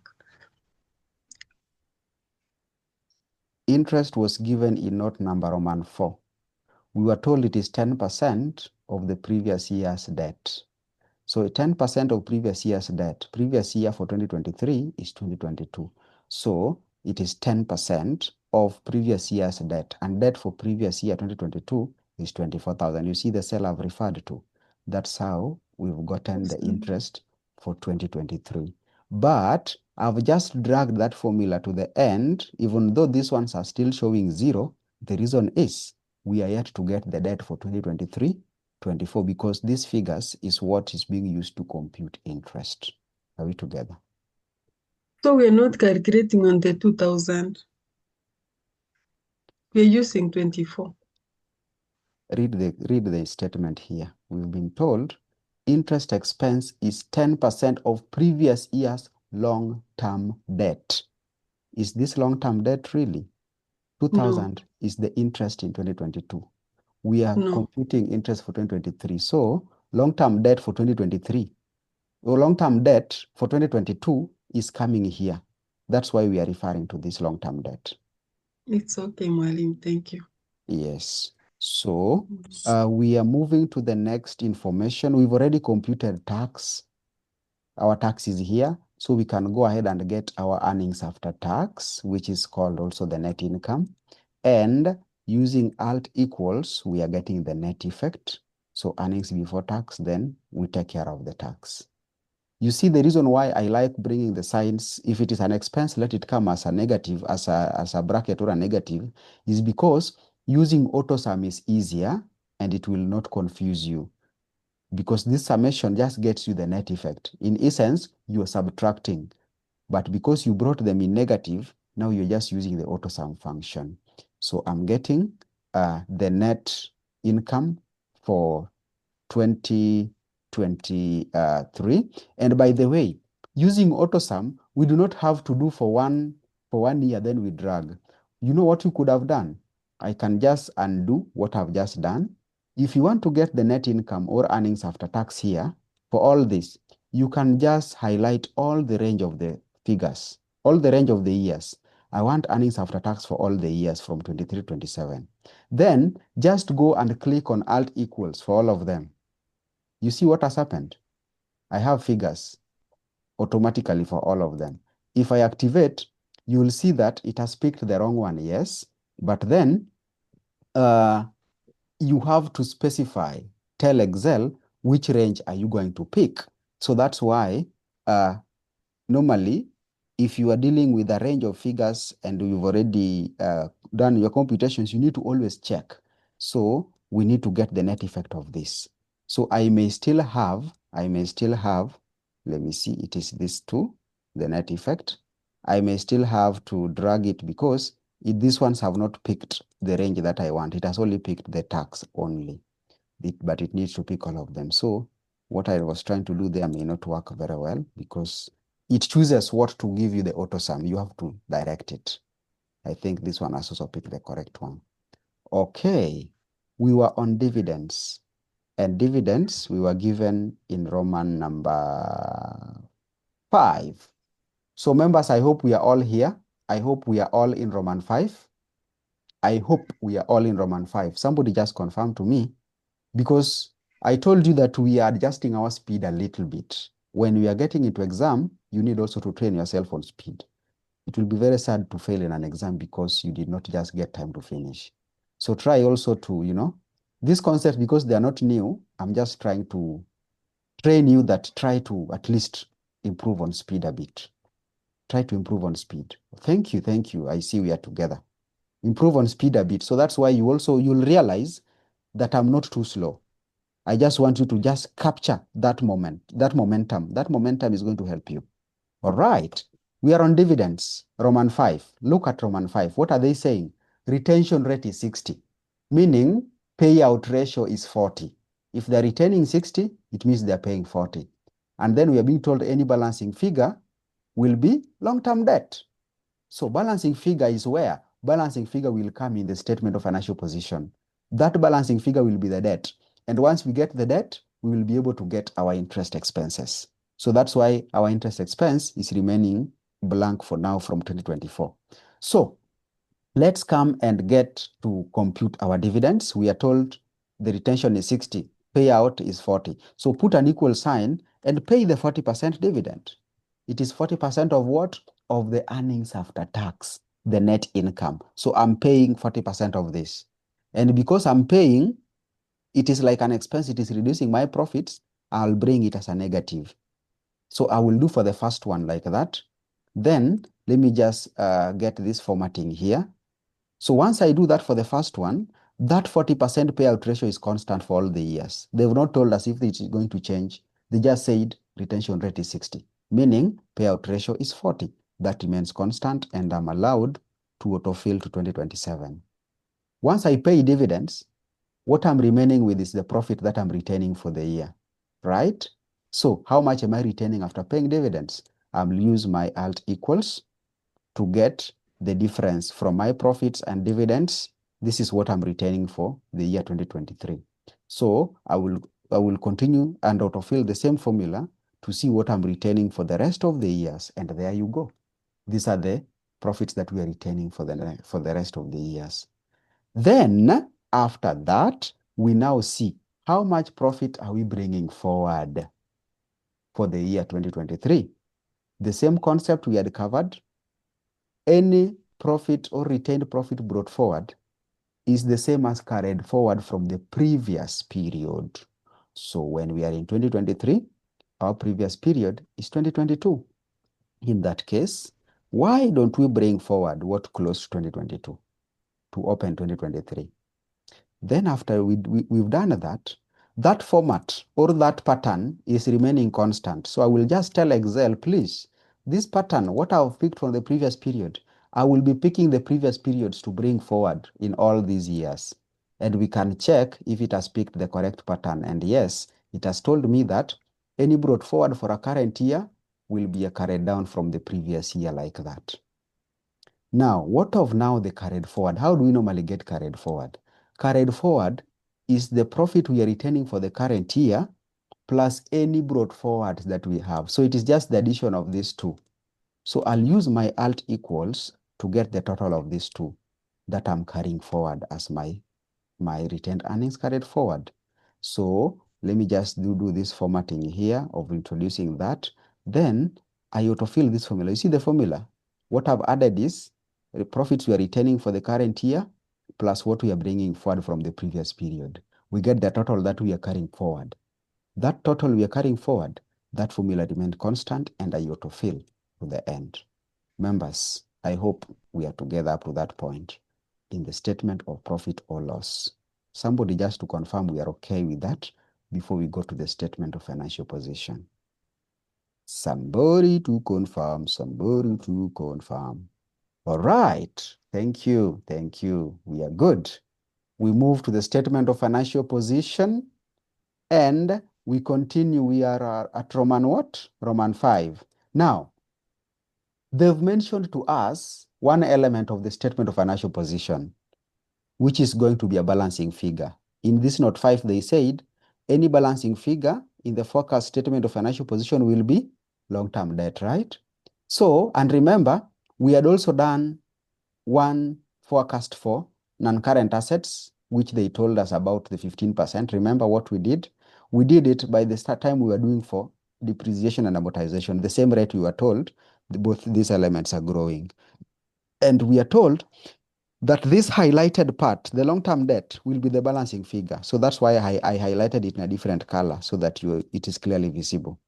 Speaker 1: Interest was given in note number Roman 4. We were told it is 10% of the previous year's debt. So 10% of previous year's debt, previous year for 2023 is 2022. So it is 10% of previous year's debt, and debt for previous year 2022 is 24,000. You see the cell I've referred to. That's how we've gotten the interest for 2023. But I've just dragged that formula to the end, even though these ones are still showing zero. The reason is we are yet to get the debt for 2023 24 because these figures is what is being used to compute interest. Are we together?
Speaker 3: So we're not calculating on the 2,000. We're using 24.
Speaker 1: Read the statement here. We've been told interest expense is 10% of previous year's long-term debt. Is this long-term debt really? 2,000 is the interest in 2022. We are computing interest for 2023. So long-term debt for 2023 or long-term debt for 2022 is coming here. That's why we are referring to this long-term debt.
Speaker 3: It's okay, Mwalimu. Thank you.
Speaker 1: Yes. So we are moving to the next information. We've already computed tax. Our tax is here. So we can go ahead and get our earnings after tax, which is called also the net income. And using alt equals, we are getting the net effect. So earnings before tax, then we take care of the tax. You see the reason why I like bringing the signs, if it is an expense, let it come as a negative, as a bracket or a negative, is because using AutoSum is easier and it will not confuse you. Because this summation just gets you the net effect. In essence, you are subtracting. But because you brought them in negative, now you're just using the AutoSum function. So I'm getting the net income for 2023. And by the way, using AutoSum, we do not have to do for one year, then we drag. You know what you could have done? I can just undo what I've just done. If you want to get the net income or earnings after tax here, for all this, you can just highlight all the range of the figures, all the range of the years. I want earnings after tax for all the years from 23 to 27. Then just go and click on Alt equals for all of them. You see what has happened? I have figures automatically for all of them. If I activate, you will see that it has picked the wrong one, yes. But then you have to specify, tell Excel which range are you going to pick. So that's why normally, if you are dealing with a range of figures and you've already done your computations, you need to always check. So we need to get the net effect of this. So I may still have, let me see, it is this too, the net effect. I may still have to drag it because these ones have not picked the range that I want. It has only picked the tax only, but it needs to pick all of them. So what I was trying to do there may not work very well because it chooses what to give you the auto sum. You have to direct it. I think this one has also picked the correct one. Okay, we were on dividends. And dividends, we were given in Roman number 5. So members, I hope we are all here. I hope we are all in Roman 5. I hope we are all in Roman 5. Somebody just confirm to me, because I told you that we are adjusting our speed a little bit. When we are getting into exam, you need also to train yourself on speed. It will be very sad to fail in an exam because you did not just get time to finish. So try also to, these concepts, because they are not new, I'm just trying to train you that try to at least improve on speed a bit. Try to improve on speed. Thank you, thank you. I see we are together. Improve on speed a bit. So that's why you'll realize that I'm not too slow. I just want you to just capture that moment, that momentum. That momentum is going to help you. All right. We are on dividends, Roman 5. Look at Roman 5. What are they saying? Retention rate is 60, meaning payout ratio is 40. If they're retaining 60, it means they're paying 40. And then we are being told any balancing figure will be long-term debt. So balancing figure is where? Balancing figure will come in the statement of financial position. That balancing figure will be the debt. And once we get the debt, we will be able to get our interest expenses. So that's why our interest expense is remaining blank for now from 2024. So let's come and get to compute our dividends. We are told the retention is 60, payout is 40. So put an equal sign and pay the 40% dividend. It is 40% of what? Of the earnings after tax, the net income. So I'm paying 40% of this. And because I'm paying, it is like an expense, it is reducing my profits, I'll bring it as a negative. So I will do for the first one like that. Then let me just get this formatting here. So once I do that for the first one, that 40% payout ratio is constant for all the years. They've not told us if it is going to change. They just said retention rate is 60, meaning payout ratio is 40. That remains constant, and I'm allowed to autofill to 2027. Once I pay dividends, what I'm remaining with is the profit that I'm retaining for the year, right? So how much am I retaining after paying dividends? I'll use my alt equals to get the difference from my profits and dividends. This is what I'm retaining for the year 2023. So I will continue and autofill the same formula to see what I'm retaining for the rest of the years. And there you go. These are the profits that we are retaining for the rest of the years. Then after that, we now see how much profit are we bringing forward for the year 2023. The same concept we had covered. Any profit or retained profit brought forward is the same as carried forward from the previous period. So when we are in 2023, our previous period is 2022. In that case, why don't we bring forward what closed 2022 to open 2023? Then after we've done that, that format or that pattern is remaining constant. So I will just tell Excel, please, this pattern, what I've picked from the previous period, I will be picking the previous periods to bring forward in all these years. And we can check if it has picked the correct pattern. And yes, it has told me that any brought forward for a current year will be a carried down from the previous year like that. Now, what of now the carried forward? How do we normally get carried forward? Carried forward is the profit we are retaining for the current year plus any brought forward that we have. So it is just the addition of these two. So I'll use my alt equals to get the total of these two that I'm carrying forward as my retained earnings carried forward. So let me just do this formatting here of introducing that. Then I autofill this formula. You see the formula? What I've added is the profits we are retaining for the current year plus what we are bringing forward from the previous period. We get the total that we are carrying forward. That total we are carrying forward That formula remained constant and I autofill to the end. Members, I hope we are together up to that point in the statement of profit or loss. Somebody just to confirm we are okay with that before we go to the statement of financial position. Somebody to confirm, somebody to confirm. All right, thank you, we are good. We move to the statement of financial position and we continue, we are at Roman what? Roman 5. Now, they've mentioned to us one element of the statement of financial position, which is going to be a balancing figure. In this note 5, they said, any balancing figure in the forecast statement of financial position will be long-term debt, right? So, and remember, we had also done one forecast for non-current assets, which they told us about the 15%. Remember what we did? We did it by the start time we were doing for depreciation and amortization, the same rate we were told, both these elements are growing. And we are told that this highlighted part, the long-term debt, will be the balancing figure. So that's why I highlighted it in a different color so that it is clearly visible.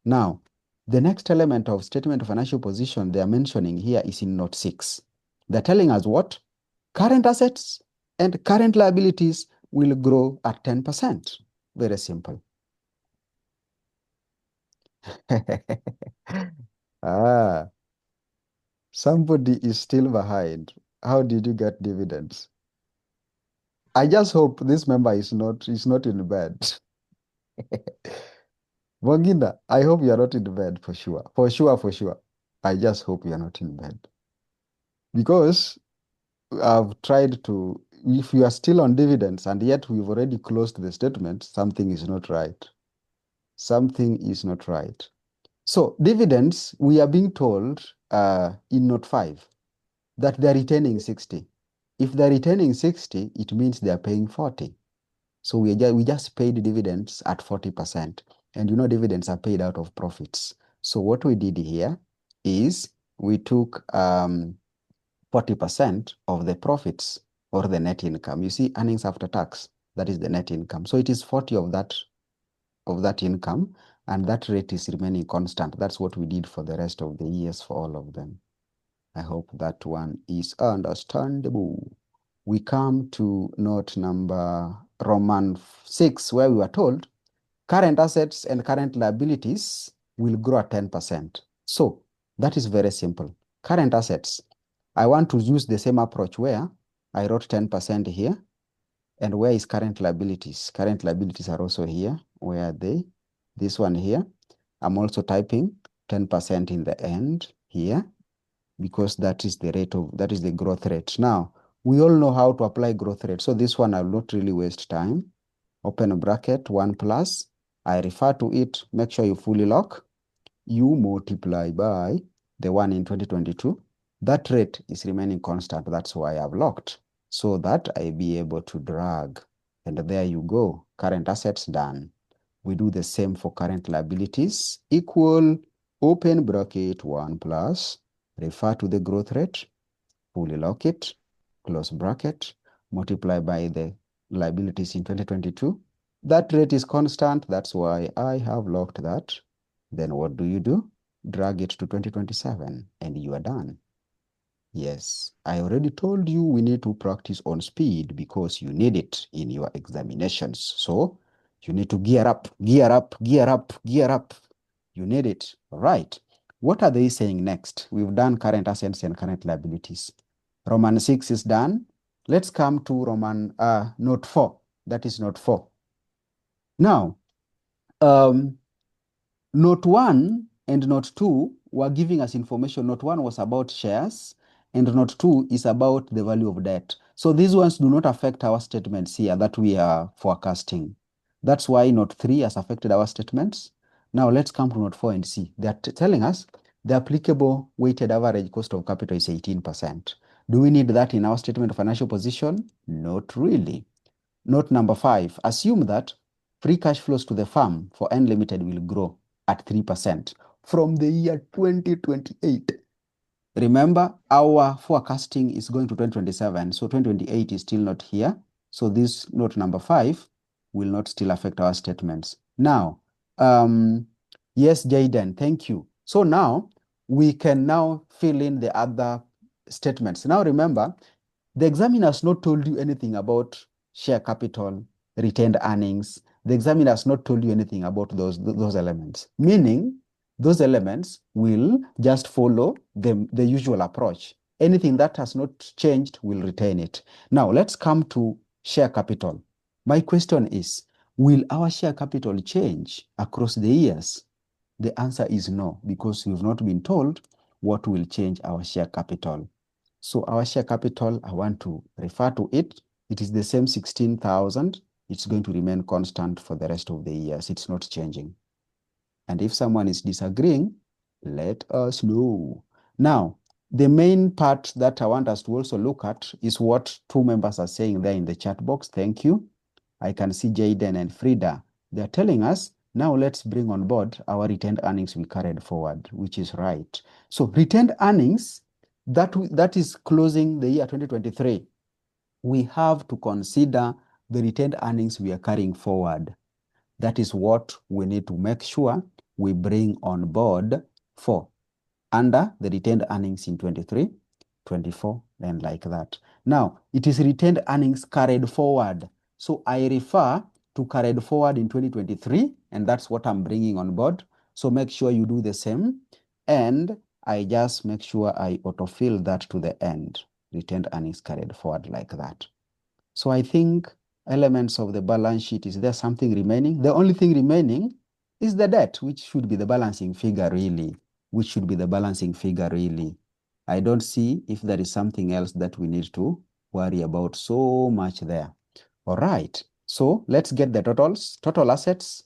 Speaker 1: Now, the next element of statement of financial position they are mentioning here is in note 6. They're telling us what? Current assets and current liabilities will grow at 10%. Very simple. Somebody is still behind. How did you get dividends? I just hope this member is not in bed. Wangina, I hope you are not in bed for sure. For sure. I just hope you are not in bed. Because I've tried to, if you are still on dividends and yet we've already closed the statement, something is not right. Something is not right. So dividends, we are being told in note 5 that they're retaining 60. If they're retaining 60, it means they're paying 40. So we just paid dividends at 40%. And you know dividends are paid out of profits. So what we did here is we took 40% of the profits or the net income. You see, earnings after tax, that is the net income. So it is 40 of that income, and that rate is remaining constant. That's what we did for the rest of the years for all of them. I hope that one is understandable. We come to note number Roman 6, where we were told current assets and current liabilities will grow at 10%. So that is very simple. Current assets, I want to use the same approach where I wrote 10% here. And where is current liabilities? Current liabilities are also here. Where are they? This one here. I'm also typing 10% in the end here because that is the growth rate. Now, we all know how to apply growth rate. So this one, I will not really waste time. Open a bracket, 1 plus. I refer to it. Make sure you fully lock. You multiply by the one in 2022. That rate is remaining constant. That's why I've locked, so that I be able to drag. And there you go. Current assets done. We do the same for current liabilities. Equal, open bracket, 1 plus. Refer to the growth rate. Fully lock it. Close bracket. Multiply by the liabilities in 2022. That rate is constant. That's why I have locked that. Then what do? Drag it to 2027 and you are done. Yes, I already told you we need to practice on speed because you need it in your examinations. So you need to gear up. You need it. All right. What are they saying next? We've done current assets and current liabilities. Roman 6 is done. Let's come to Roman note 4. That is note 4. Now, note 1 and note 2 were giving us information. Note 1 was about shares, and note 2 is about the value of debt. So these ones do not affect our statements here that we are forecasting. That's why note 3 has affected our statements. Now let's come to note 4 and see. They're telling us the applicable weighted average cost of capital is 18%. Do we need that in our statement of financial position? Not really. Note number 5, assume that free cash flows to the firm for N Limited will grow at 3% from the year 2028. Remember, our forecasting is going to 2027, so 2028 is still not here. So this note number 5 will not still affect our statements. Now, Yes, Jaden, thank you. So now we can now fill in the other statements. Now remember, the examiner has not told you anything about share capital, retained earnings. The examiner has not told you anything about those elements, meaning those elements will just follow the usual approach. Anything that has not changed will retain it. Now let's come to share capital. My question is, will our share capital change across the years? The answer is no, because we've not been told what will change our share capital. So our share capital, I want to refer to it. It is the same 16,000. It's going to remain constant for the rest of the years. It's not changing. And if someone is disagreeing, let us know. Now, the main part that I want us to also look at is what two members are saying there in the chat box. Thank you. I can see Jaden and Frida. They're telling us, now let's bring on board our retained earnings we carried forward, which is right. So retained earnings, that is closing the year 2023. We have to consider the retained earnings we are carrying forward. That is what we need to make sure we bring on board for under the retained earnings in 23, 24, and like that. Now, it is retained earnings carried forward. So I refer to carried forward in 2023, and that's what I'm bringing on board. So make sure you do the same. And I just make sure I autofill that to the end, retained earnings carried forward like that. So I think elements of the balance sheet, is there something remaining? The only thing remaining is the debt, which should be the balancing figure really, I don't see if there is something else that we need to worry about so much there. All right, so let's get the totals. Total assets,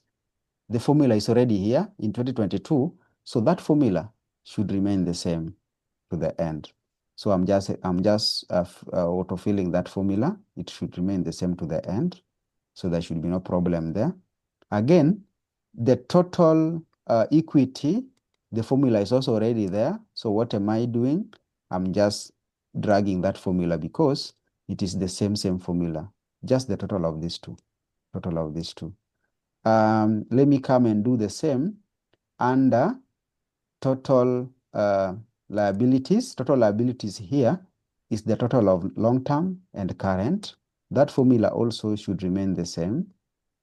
Speaker 1: the formula is already here in 2022, so that formula should remain the same to the end. So I'm just autofilling that formula. It should remain the same to the end. So there should be no problem there. Again, the total equity, the formula is also already there. So what am I doing? I'm just dragging that formula because it is the same formula, just the total of these two, Let me come and do the same under total liabilities. Total liabilities here is the total of long-term and current. That formula also should remain the same.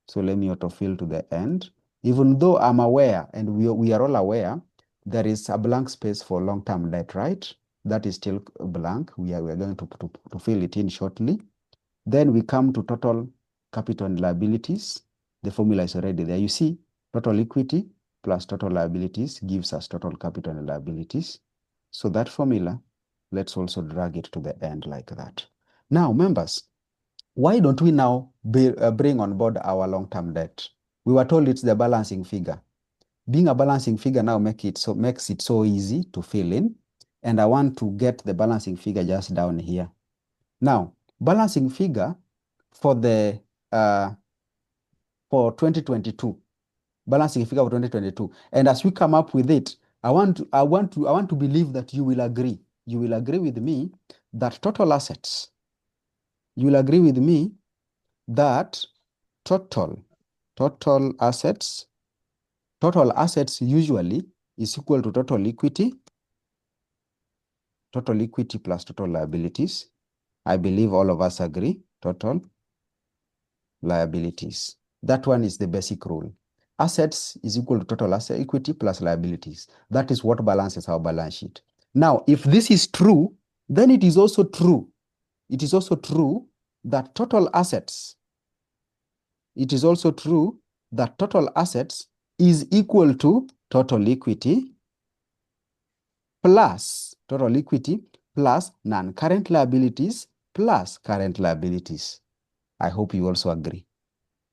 Speaker 1: So let me autofill to the end. Even though I'm aware, and we are all aware, there is a blank space for long-term debt, right? That is still blank. We are going to fill it in shortly. Then we come to total capital and liabilities. The formula is already there. You see, total equity plus total liabilities gives us total capital and liabilities. So that formula, let's also drag it to the end like that. Now, members, why don't we now bring on board our long-term debt? We were told it's the balancing figure. Being a balancing figure now makes it so easy to fill in. And I want to get the balancing figure just down here. Now, balancing figure for the for 2022, balancing figure for 2022. And as we come up with it, I want to believe that you will agree. You will agree with me that total assets. You will agree with me that total assets usually is equal to total equity plus total liabilities. I believe all of us agree. Total liabilities. That one is the basic rule. Assets is equal to total asset equity plus liabilities. That is what balances our balance sheet. Now, if this is true, then it is also true. It is also true that total assets, is equal to total equity plus non-current liabilities plus current liabilities. I hope you also agree.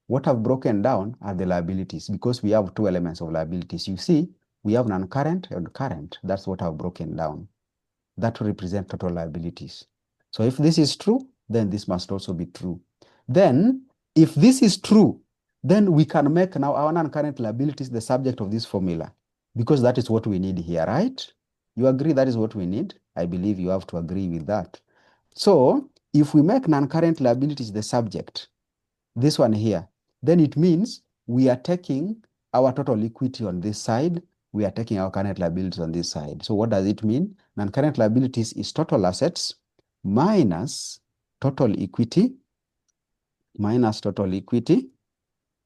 Speaker 1: What I've broken down are the liabilities because we have two elements of liabilities. You see, we have non-current and current. That's what I've broken down. That will represent total liabilities. So if this is true, then this must also be true. Then, if this is true, then we can make now our non-current liabilities the subject of this formula because that is what we need here, right? You agree that is what we need? I believe you have to agree with that. So if we make non-current liabilities the subject, this one here, then it means we are taking our total equity on this side, we are taking our current liabilities on this side. So what does it mean? Non-current liabilities is total assets minus total equity,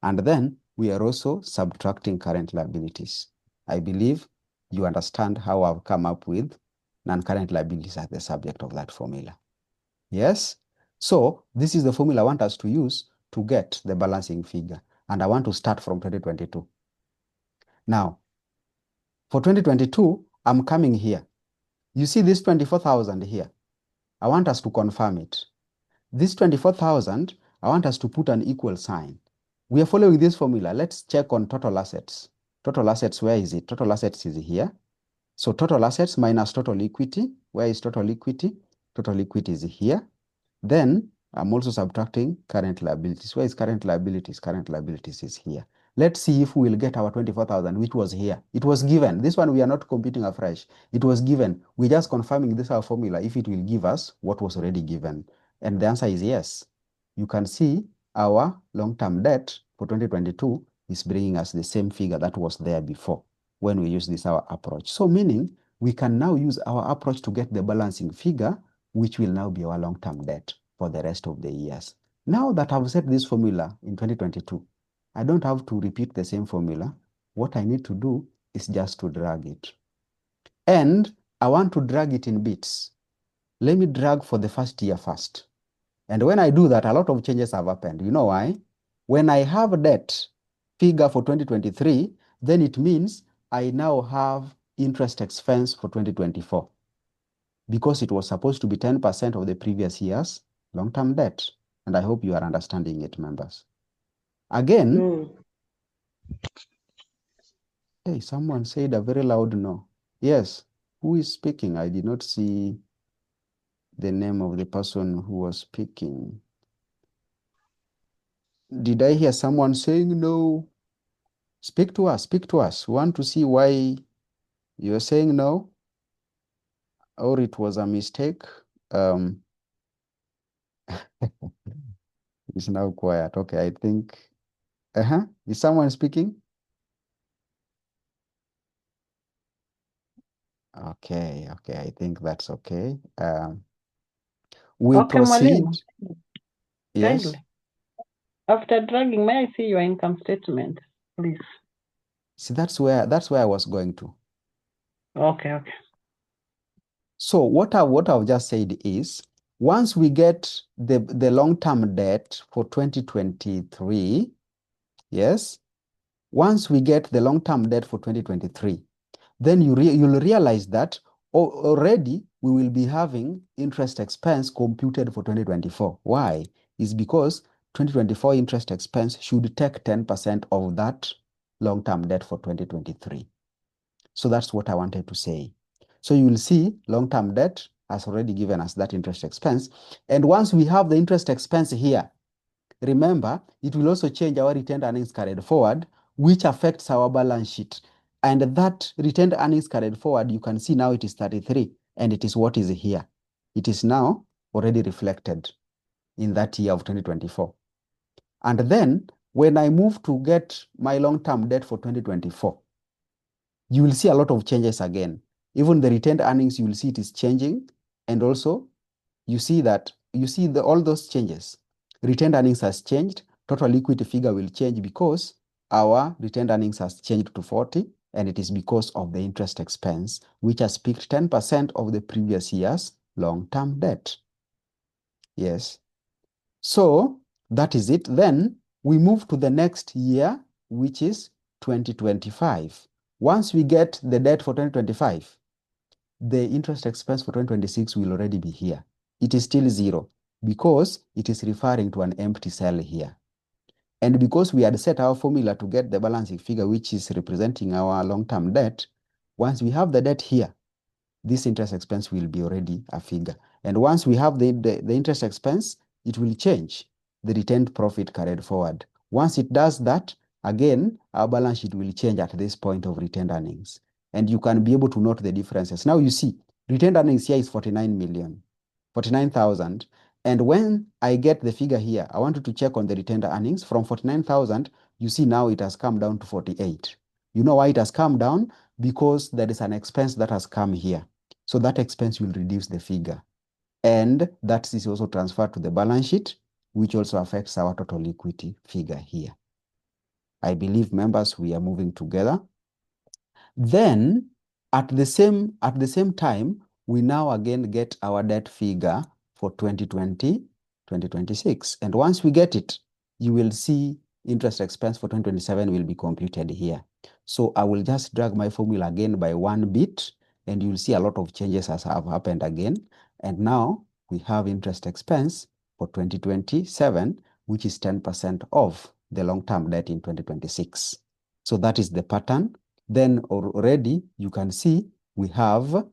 Speaker 1: and then we are also subtracting current liabilities. I believe you understand how I've come up with non-current liabilities as the subject of that formula. Yes? So this is the formula I want us to use to get the balancing figure. And I want to start from 2022. Now, for 2022, I'm coming here. You see this 24,000 here. I want us to confirm it. This 24,000, I want us to put an equal sign. We are following this formula. Let's check on total assets. Total assets, where is it? Total assets is here. So total assets minus total equity. Where is total equity? Total equity is here. Then I'm also subtracting current liabilities. Where is current liabilities? Current liabilities is here. Let's see if we will get our 24,000, which was here. It was given. This one we are not computing afresh. It was given. We're just confirming this our formula if it will give us what was already given. And the answer is yes. You can see our long-term debt for 2022 is bringing us the same figure that was there before when we use this our approach. So meaning we can now use our approach to get the balancing figure, which will now be our long-term debt for the rest of the years. Now that I've set this formula in 2022, I don't have to repeat the same formula. What I need to do is just to drag it. And I want to drag it in bits. Let me drag for the first year first. And when I do that, a lot of changes have happened. You know why? When I have a debt figure for 2023, then it means I now have interest expense for 2024 because it was supposed to be 10% of the previous year's long-term debt. And I hope you are understanding it, members. Again, hey, someone said a very loud no. Yes, who is speaking? I did not see the name of the person who was speaking. Did I hear someone saying no? Speak to us, speak to us. We want to see why you're saying no, or it was a mistake. It's now quiet. Okay, I think, is someone speaking? Okay, I think that's okay. We'll
Speaker 4: Okay,
Speaker 1: proceed.
Speaker 4: Mwalimu.
Speaker 1: Yes.
Speaker 4: Kindly. After dragging, may I see your income statement, please?
Speaker 1: See, that's where I was going to.
Speaker 4: Okay.
Speaker 1: So what I've just said is, once we get the long-term debt for 2023, yes, once we get the long-term debt for 2023, then you'll realize that already we will be having interest expense computed for 2024. Why? It's because 2024 interest expense should take 10% of that long-term debt for 2023. So that's what I wanted to say. So you will see long-term debt has already given us that interest expense. And once we have the interest expense here, remember, it will also change our retained earnings carried forward, which affects our balance sheet. And that retained earnings carried forward, you can see now it is 33, and it is what is here. It is now already reflected in that year of 2024. And then when I move to get my long-term debt for 2024, you will see a lot of changes again. Even the retained earnings, you will see it is changing. And also, you see all those changes. Retained earnings has changed. Total equity figure will change because our retained earnings has changed to 40, and it is because of the interest expense, which has peaked 10% of the previous year's long-term debt. Yes. So that is it. Then we move to the next year, which is 2025. Once we get the debt for 2025, the interest expense for 2026 will already be here. It is still zero because it is referring to an empty cell here. And because we had set our formula to get the balancing figure, which is representing our long-term debt, once we have the debt here, this interest expense will be already a figure. And once we have the interest expense, it will change the retained profit carried forward. Once it does that, again, our balance sheet will change at this point of retained earnings. And you can be able to note the differences. Now you see, retained earnings here is 49,000. And when I get the figure here, I wanted to check on the retained earnings from 49,000 You see now it has come down to 48. You know why it has come down? Because there is an expense that has come here. So that expense will reduce the figure. And that is also transferred to the balance sheet, which also affects our total equity figure here. I believe, members, we are moving together. Then at the same time, we now again get our debt figure for 2020, 2026. And once we get it, you will see interest expense for 2027 will be computed here. So I will just drag my formula again by 1 bit, and you'll see a lot of changes have happened again. And now we have interest expense for 2027, which is 10% of the long-term debt in 2026. So that is the pattern. Then already you can see we have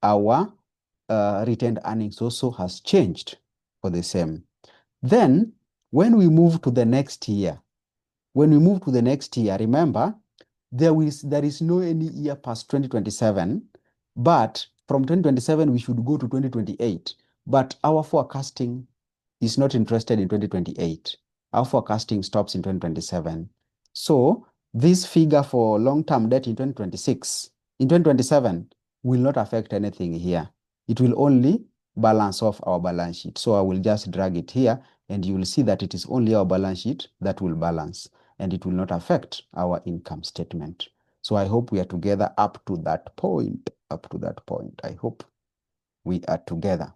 Speaker 1: our retained earnings also has changed for the same. Then when we move to the next year, remember, there is no any year past 2027, but from 2027 we should go to 2028. But our forecasting is not interested in 2028. Our forecasting stops in 2027. So this figure for long-term debt in 2027 will not affect anything here. It will only balance off our balance sheet. So I will just drag it here, and you will see that it is only our balance sheet that will balance, and it will not affect our income statement. So I hope we are together up to that point. I hope we are together.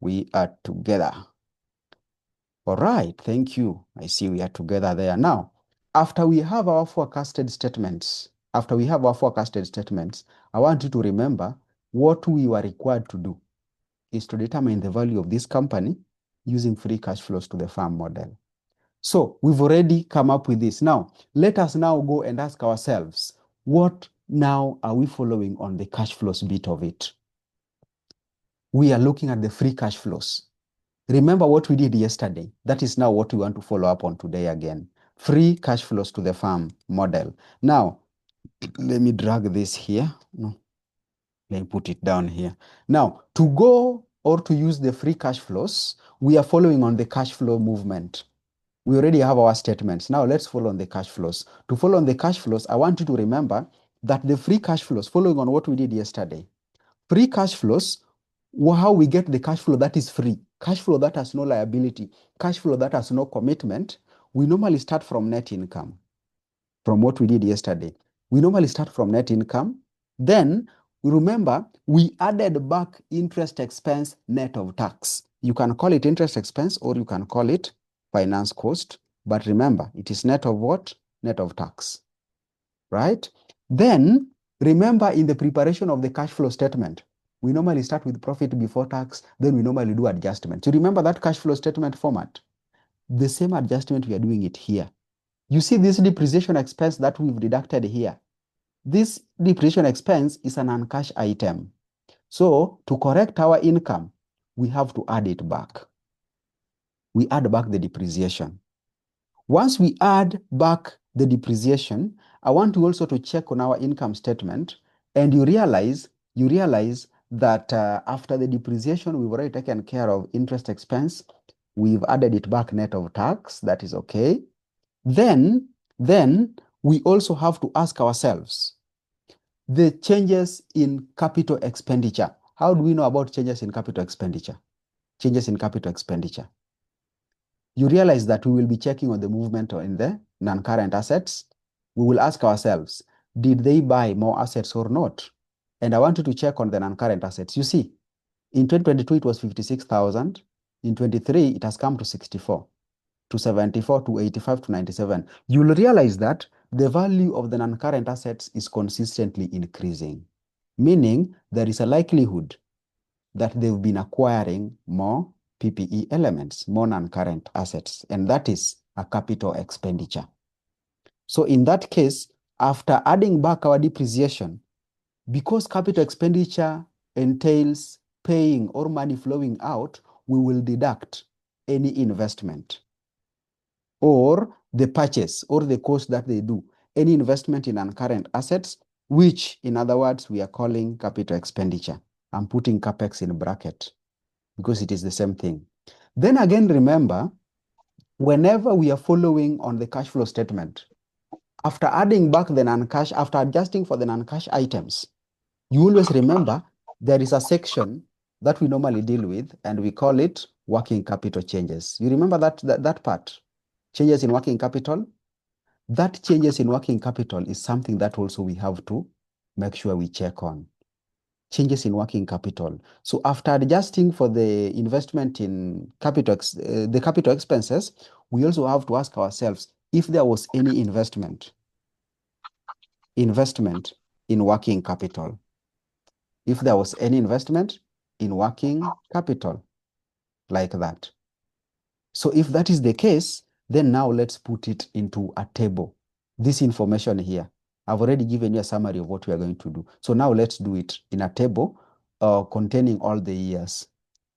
Speaker 1: We are together. All right, thank you. I see we are together there. Now, after we have our forecasted statements, I want you to remember what we were required to do is to determine the value of this company using free cash flows to the farm model. So we've already come up with this. Now, let us now go and ask ourselves, what now are we following on the cash flows bit of it? We are looking at the free cash flows. Remember what we did yesterday. That is now what we want to follow up on today again. Free cash flows to the farm model. Now, let me drag this here. No, let me put it down here. Now, to go or to use the free cash flows, we are following on the cash flow movement. We already have our statements. Now, let's follow on the cash flows. To follow on the cash flows, I want you to remember that the free cash flows, following on what we did yesterday, free cash flows, how we get the cash flow that is free, cash flow that has no liability, cash flow that has no commitment, we normally start from net income. From what we did yesterday, we normally start from net income. Then, remember, we added back interest expense net of tax. You can call it interest expense or you can call it finance cost. But remember, it is net of what? Net of tax, right? Then, remember in the preparation of the cash flow statement, we normally start with profit before tax, then we normally do adjustment. So remember that cash flow statement format. The same adjustment, we are doing it here. You see this depreciation expense that we've deducted here. This depreciation expense is an uncash item. So to correct our income, we have to add it back. We add back the depreciation. Once we add back the depreciation, I want you also to check on our income statement, and you realize that after the depreciation, we've already taken care of interest expense. We've added it back net of tax. That is okay. Then we also have to ask ourselves the changes in capital expenditure. How do we know about changes in capital expenditure? Changes in capital expenditure. You realize that we will be checking on the movement in the non-current assets. We will ask ourselves, did they buy more assets or not? And I want you to check on the non-current assets. You see, in 2022, it was 56,000. In 23, it has come to 64, to 74, to 85, to 97. You'll realize that the value of the non-current assets is consistently increasing, meaning there is a likelihood that they've been acquiring more PPE elements, more non-current assets, and that is a capital expenditure. So in that case, after adding back our depreciation, because capital expenditure entails paying or money flowing out, we will deduct any investment or the purchase or the cost that they do, any investment in non-current assets, which in other words, we are calling capital expenditure. I'm putting CapEx in bracket because it is the same thing. Then again, remember Whenever we are following on the cash flow statement, after adding back the non-cash, after adjusting for the non-cash items, you always remember there is a section that we normally deal with, and we call it working capital changes. You remember that part? Changes in working capital? That changes in working capital is something that also we have to make sure we check on. Changes in working capital. So after adjusting for the investment in the capital expenses, we also have to ask ourselves if there was any investment in working capital. If there was any investment in working capital like that. So if that is the case, then now let's put it into a table. This information here, I've already given you a summary of what we are going to do. So now let's do it in a table containing all the years.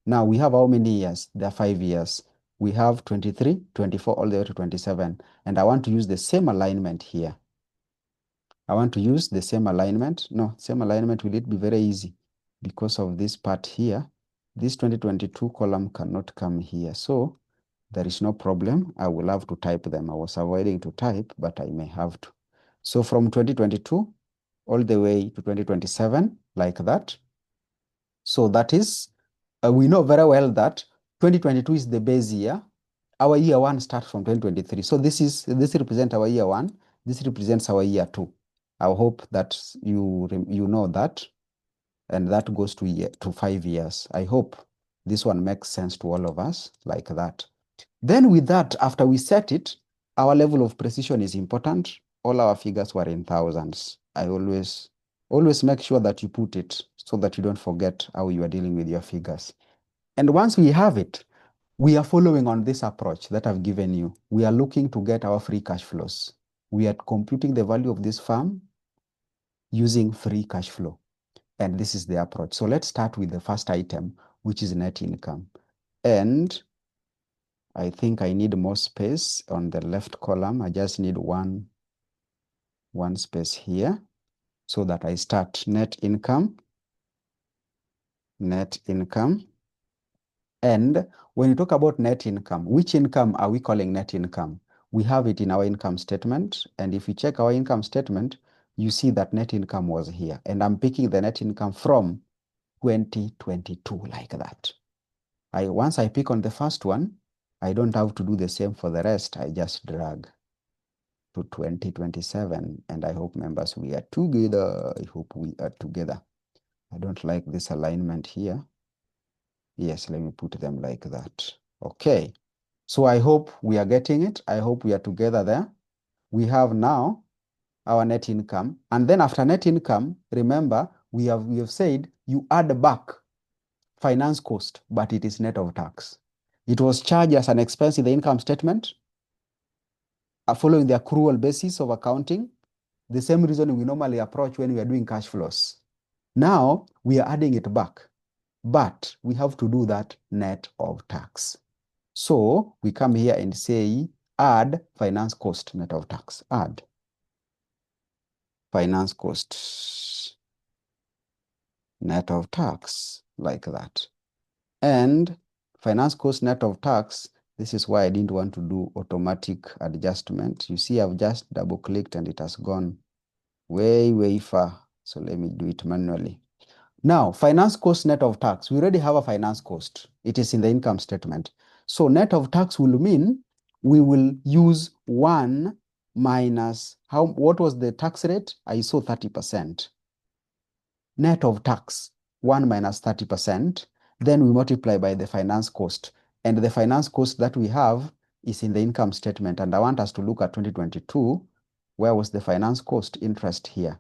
Speaker 1: Now we have how many years? There are 5 years. We have 23, 24, all the way to 27. And I want to use the same alignment here. I want to use the same alignment. No, same alignment will it be very easy because of this part here. This 2022 column cannot come here. So there is no problem. I will have to type them. I was avoiding to type, but I may have to. So from 2022 all the way to 2027, like that. So that is, we know very well that 2022 is the base year. Our year one starts from 2023. So this represents our year one. This represents our year two. I hope that you know that, and that goes to 5 years. I hope this one makes sense to all of us like that. Then with that, after we set it, our level of precision is important. All our figures were in thousands. I always make sure that you put it so that you don't forget how you are dealing with your figures. And once we have it, we are following on this approach that I've given you. We are looking to get our free cash flows. We are computing the value of this firm using free cash flow. And this is the approach. So let's start with the first item, which is net income. And I think I need more space on the left column. I just need one space here so that I start net income. And when you talk about net income, which income are we calling net income? We have it in our income statement. And if you check our income statement, you see that net income was here. And I'm picking the net income from 2022 like that. Once I pick on the first one, I don't have to do the same for the rest. I just drag to 2027. And I hope, members, we are together. I hope we are together. I don't like this alignment here. Yes, let me put them like that. Okay. So I hope we are getting it. I hope we are together there. We have now our net income. And then after net income, remember, we have said you add back finance cost, but it is net of tax. It was charged as an expense in the income statement, following the accrual basis of accounting, the same reason we normally approach when we are doing cash flows. Now we are adding it back, but we have to do that net of tax. So we come here and say, add finance cost net of tax. Add finance cost net of tax, like that. And finance cost net of tax, this is why I didn't want to do automatic adjustment. You see, I've just double clicked and it has gone way, way far. So let me do it manually. Now, finance cost net of tax, we already have a finance cost. It is in the income statement. So net of tax will mean we will use 1 minus, what was the tax rate? I saw 30%. Net of tax, 1 minus 30%. Then we multiply by the finance cost. And the finance cost that we have is in the income statement. And I want us to look at 2022. Where was the finance cost? Interest here.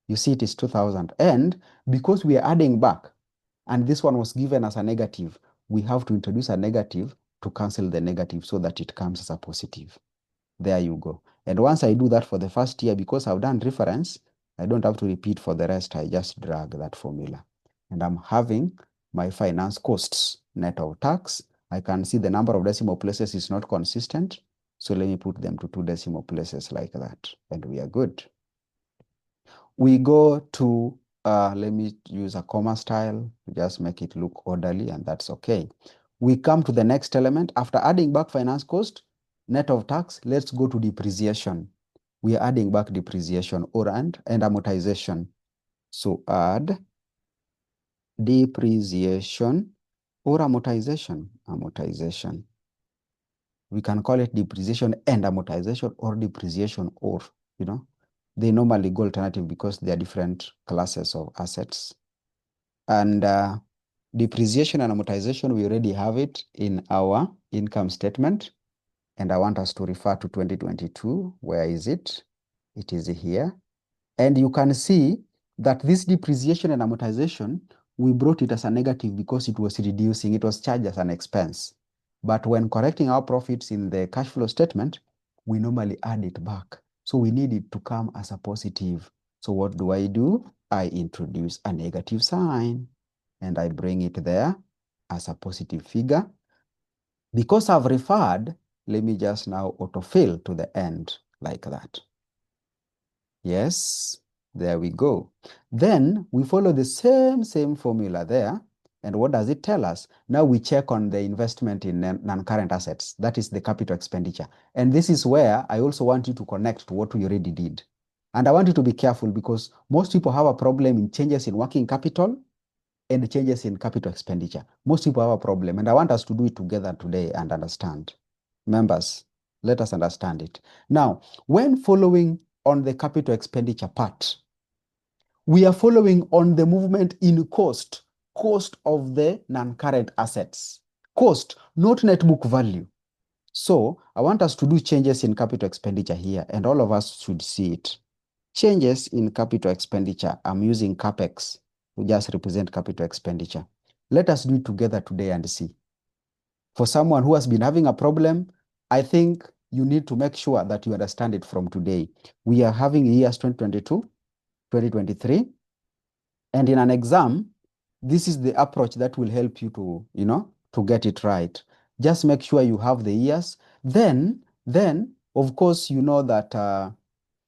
Speaker 1: You see it is 2,000. And because we are adding back, and this one was given as a negative, we have to introduce a negative to cancel the negative so that it comes as a positive. There you go. And once I do that for the first year, because I've done reference, I don't have to repeat for the rest. I just drag that formula. And I'm having my finance costs net of tax. I can see the number of decimal places is not consistent. So let me put them to 2 decimal places like that. And we are good. We go to, let me use a comma style, just make it look orderly, and that's okay. We come to the next element. After adding back finance cost, Net of tax, let's go to depreciation. We are adding back depreciation and amortization. So add depreciation or amortization. Amortization. We can call it depreciation and amortization or depreciation or, you know, they normally go alternative because they are different classes of assets. And depreciation and amortization, we already have it in our income statement. And I want us to refer to 2022. Where is it? It is here. And you can see that this depreciation and amortization, we brought it as a negative because it was reducing, it was charged as an expense. But when correcting our profits in the cash flow statement, we normally add it back. So we need it to come as a positive. So what do? I introduce a negative sign and I bring it there as a positive figure. Because I've referred, let me just now autofill to the end like that. Yes, there we go. Then we follow the same formula there. And what does it tell us? Now we check on the investment in non-current assets. That is the capital expenditure. And this is where I also want you to connect to what we already did. And I want you to be careful because most people have a problem in changes in working capital and changes in capital expenditure. Most people have a problem. And I want us to do it together today and understand. Members, let us understand it. Now, when following on the capital expenditure part, we are following on the movement in cost of the non-current assets. Cost, not net book value. So I want us to do changes in capital expenditure here, and all of us should see it. Changes in capital expenditure. I'm using CapEx to just represent capital expenditure. Let us do it together today and see. For someone who has been having a problem, I think you need to make sure that you understand it from today. We are having years 2022, 2023, and in an exam, this is the approach that will help you to, to get it right. Just make sure you have the years. Then, of course, you know that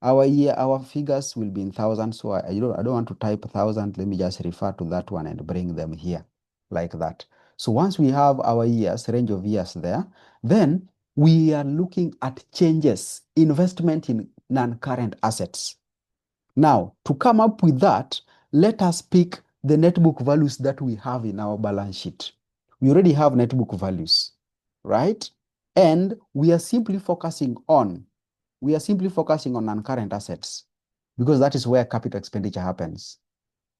Speaker 1: our figures will be in thousands. So I don't want to type 1,000. Let me just refer to that one and bring them here like that. So once we have our years, range of years there, then we are looking at changes, investment in non-current assets. Now, to come up with that, let us pick the net book values that we have in our balance sheet. We already have net book values, right? And we are simply focusing on non-current assets because that is where capital expenditure happens.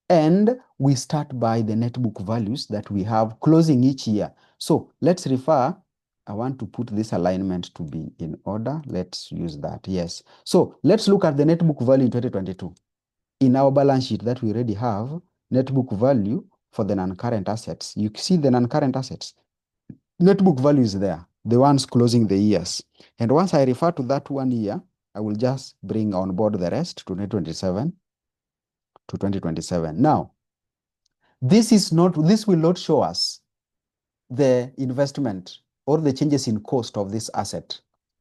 Speaker 1: And we start by the net book values that we have closing each year. So let's refer, I want to put this alignment to be in order. Let's use that, yes. So let's look at the net book value in 2022. In our balance sheet that we already have, net book value for the non-current assets. You see the non-current assets. Net book value is there, the ones closing the years. And once I refer to that 1 year, I will just bring on board the rest to 2027. Now, this will not show us the investment or the changes in cost of this asset.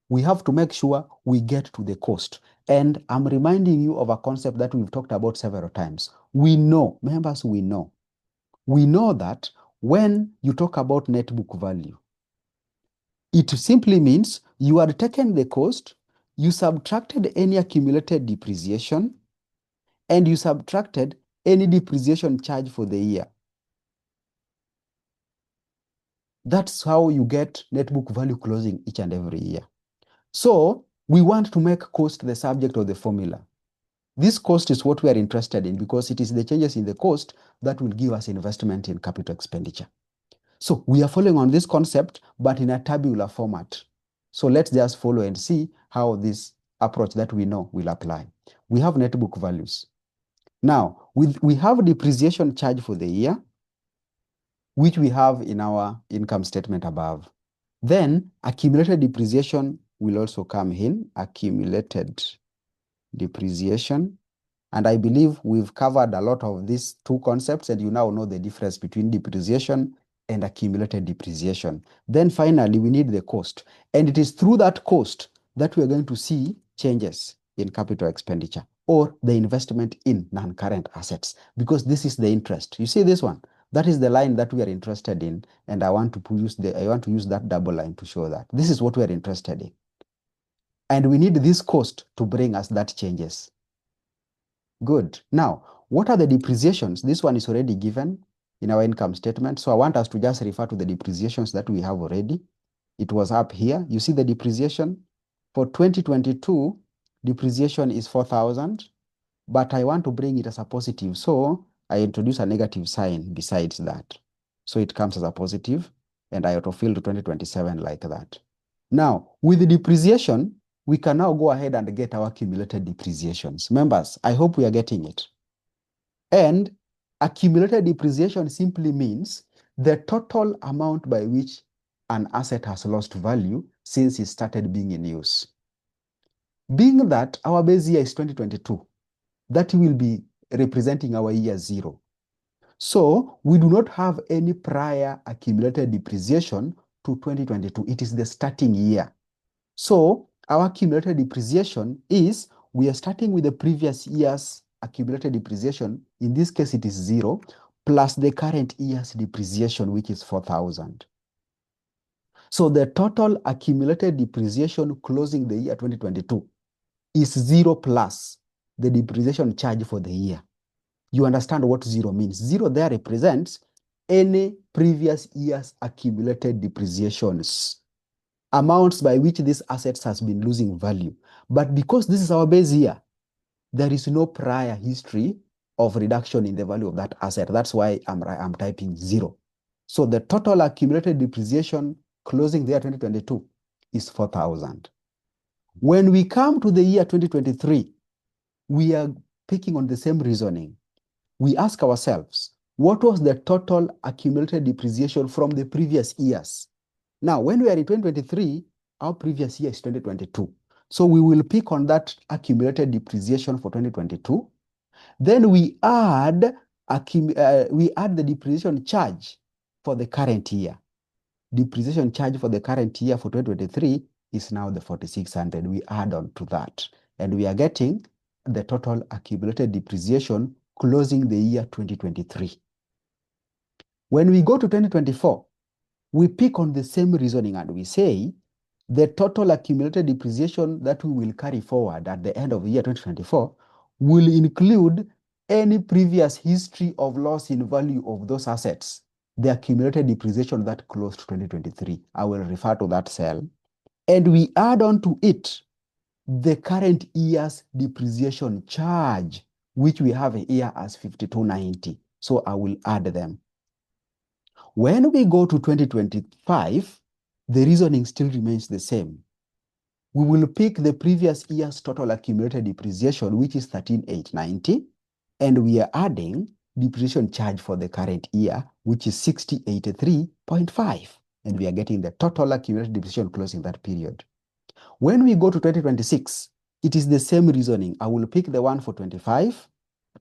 Speaker 1: We have to make sure we get to the cost. And I'm reminding you of a concept that we've talked about several times. We know that when you talk about net book value, it simply means you had taken the cost, you subtracted any accumulated depreciation, and you subtracted any depreciation charge for the year. That's how you get net book value closing each and every year. So we want to make cost the subject of the formula. This cost is what we are interested in because it is the changes in the cost that will give us investment in capital expenditure. So we are following on this concept, but in a tabular format. So let's just follow and see how this approach that we know will apply. We have net book values. Now, we have depreciation charge for the year, which we have in our income statement above. Then accumulated depreciation will also come in, accumulated depreciation. And I believe we've covered a lot of these two concepts, and you now know the difference between depreciation and accumulated depreciation. Then finally, we need the cost. And it is through that cost that we are going to see changes in capital expenditure or the investment in non-current assets, because this is the interest. You see this one? That is the line that we are interested in, and I want to use that double line to show that. This is what we are interested in. And we need this cost to bring us that changes. Good. Now, what are the depreciations? This one is already given in our income statement. So I want us to just refer to the depreciations that we have already. It was up here. You see the depreciation? For 2022, depreciation is 4,000, but I want to bring it as a positive. So I introduce a negative sign besides that. So it comes as a positive, and I autofill to 2027 like that. Now, with the depreciation, we can now go ahead and get our accumulated depreciations. Members, I hope we are getting it. And accumulated depreciation simply means the total amount by which an asset has lost value since it started being in use. Being that our base year is 2022, that will be representing our year 0. So we do not have any prior accumulated depreciation to 2022. It is the starting year. So our accumulated depreciation is, we are starting with the previous year's accumulated depreciation. In this case, it is 0, plus the current year's depreciation, which is 4,000. So the total accumulated depreciation closing the year 2022 is 0 plus the depreciation charge for the year. You understand what 0 means? 0 there represents any previous year's accumulated depreciations, amounts by which these assets has been losing value. But because this is our base year, there is no prior history of reduction in the value of that asset. That's why I'm typing 0. So the total accumulated depreciation closing the year 2022 is 4,000. When we come to the year 2023, we are picking on the same reasoning. We ask ourselves, what was the total accumulated depreciation from the previous years? Now, when we are in 2023, our previous year is 2022. So we will pick on that accumulated depreciation for 2022. Then we add the depreciation charge for the current year. Depreciation charge for the current year for 2023 is now the 4,600. We add on to that, and we are getting the total accumulated depreciation closing the year 2023. When we go to 2024, we pick on the same reasoning and we say the total accumulated depreciation that we will carry forward at the end of the year 2024 will include any previous history of loss in value of those assets, the accumulated depreciation that closed 2023. I will refer to that cell. And we add on to it the current year's depreciation charge, which we have here as 5290. So I will add them. When we go to 2025, the reasoning still remains the same. We will pick the previous year's total accumulated depreciation, which is 13,890, and we are adding depreciation charge for the current year, which is 6083.5, and we are getting the total accumulated depreciation closing that period. When we go to 2026, it is the same reasoning. I will pick the one for 25,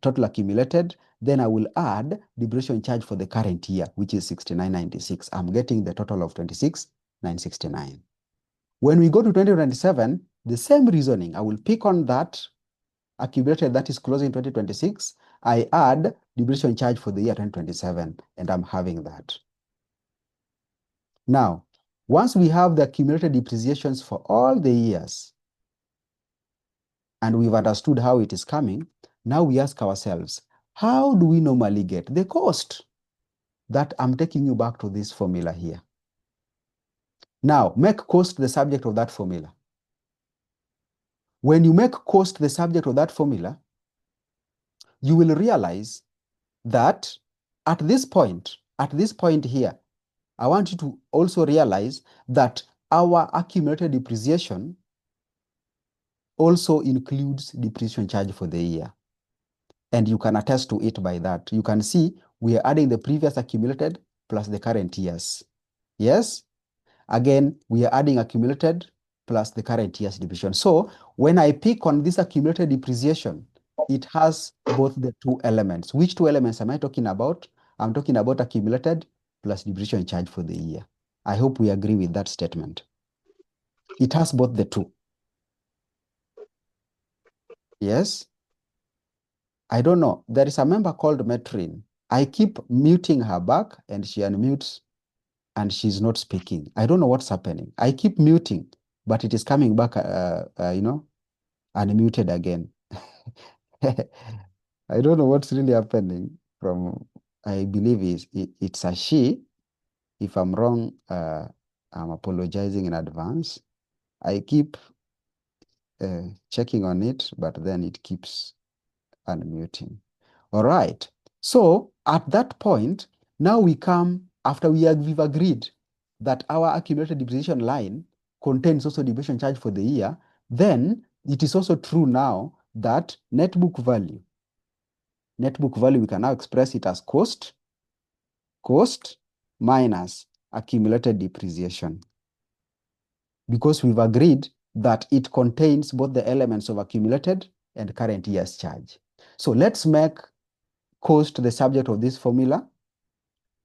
Speaker 1: total accumulated, then I will add depreciation charge for the current year, which is 6996. I'm getting the total of 26,969. When we go to 2027, the same reasoning. I will pick on that accumulated that is closing 2026. I add depreciation charge for the year 2027, and I'm having that. Now, once we have the accumulated depreciations for all the years, and we've understood how it is coming, now we ask ourselves, how do we normally get the cost? That I'm taking you back to this formula here. Now, make cost the subject of that formula. When you make cost the subject of that formula, you will realize that at this point here, I want you to also realize that our accumulated depreciation also includes depreciation charge for the year. And you can attest to it by that. You can see we are adding the previous accumulated plus the current years. Yes? Again, we are adding accumulated plus the current year's depreciation. So when I pick on this accumulated depreciation, it has both the two elements. Which two elements am I talking about? I'm talking about accumulated plus depreciation charge for the year. I hope we agree with that statement. It has both the two. Yes? I don't know. There is a member called Metrin. I keep muting her back and she unmutes and she's not speaking. I don't know what's happening. I keep muting but it is coming back, unmuted again. I don't know what's really happening from, I believe it's a she. If I'm wrong, I'm apologizing in advance. I keep checking on it, but then it keeps unmuting. All right. So at that point, now we come after we've agreed that our accumulated depreciation line contains also depreciation charge for the year. Then it is also true now that net book value, we can now express it as cost minus accumulated depreciation, because we've agreed that it contains both the elements of accumulated and current year's charge. So let's make cost the subject of this formula.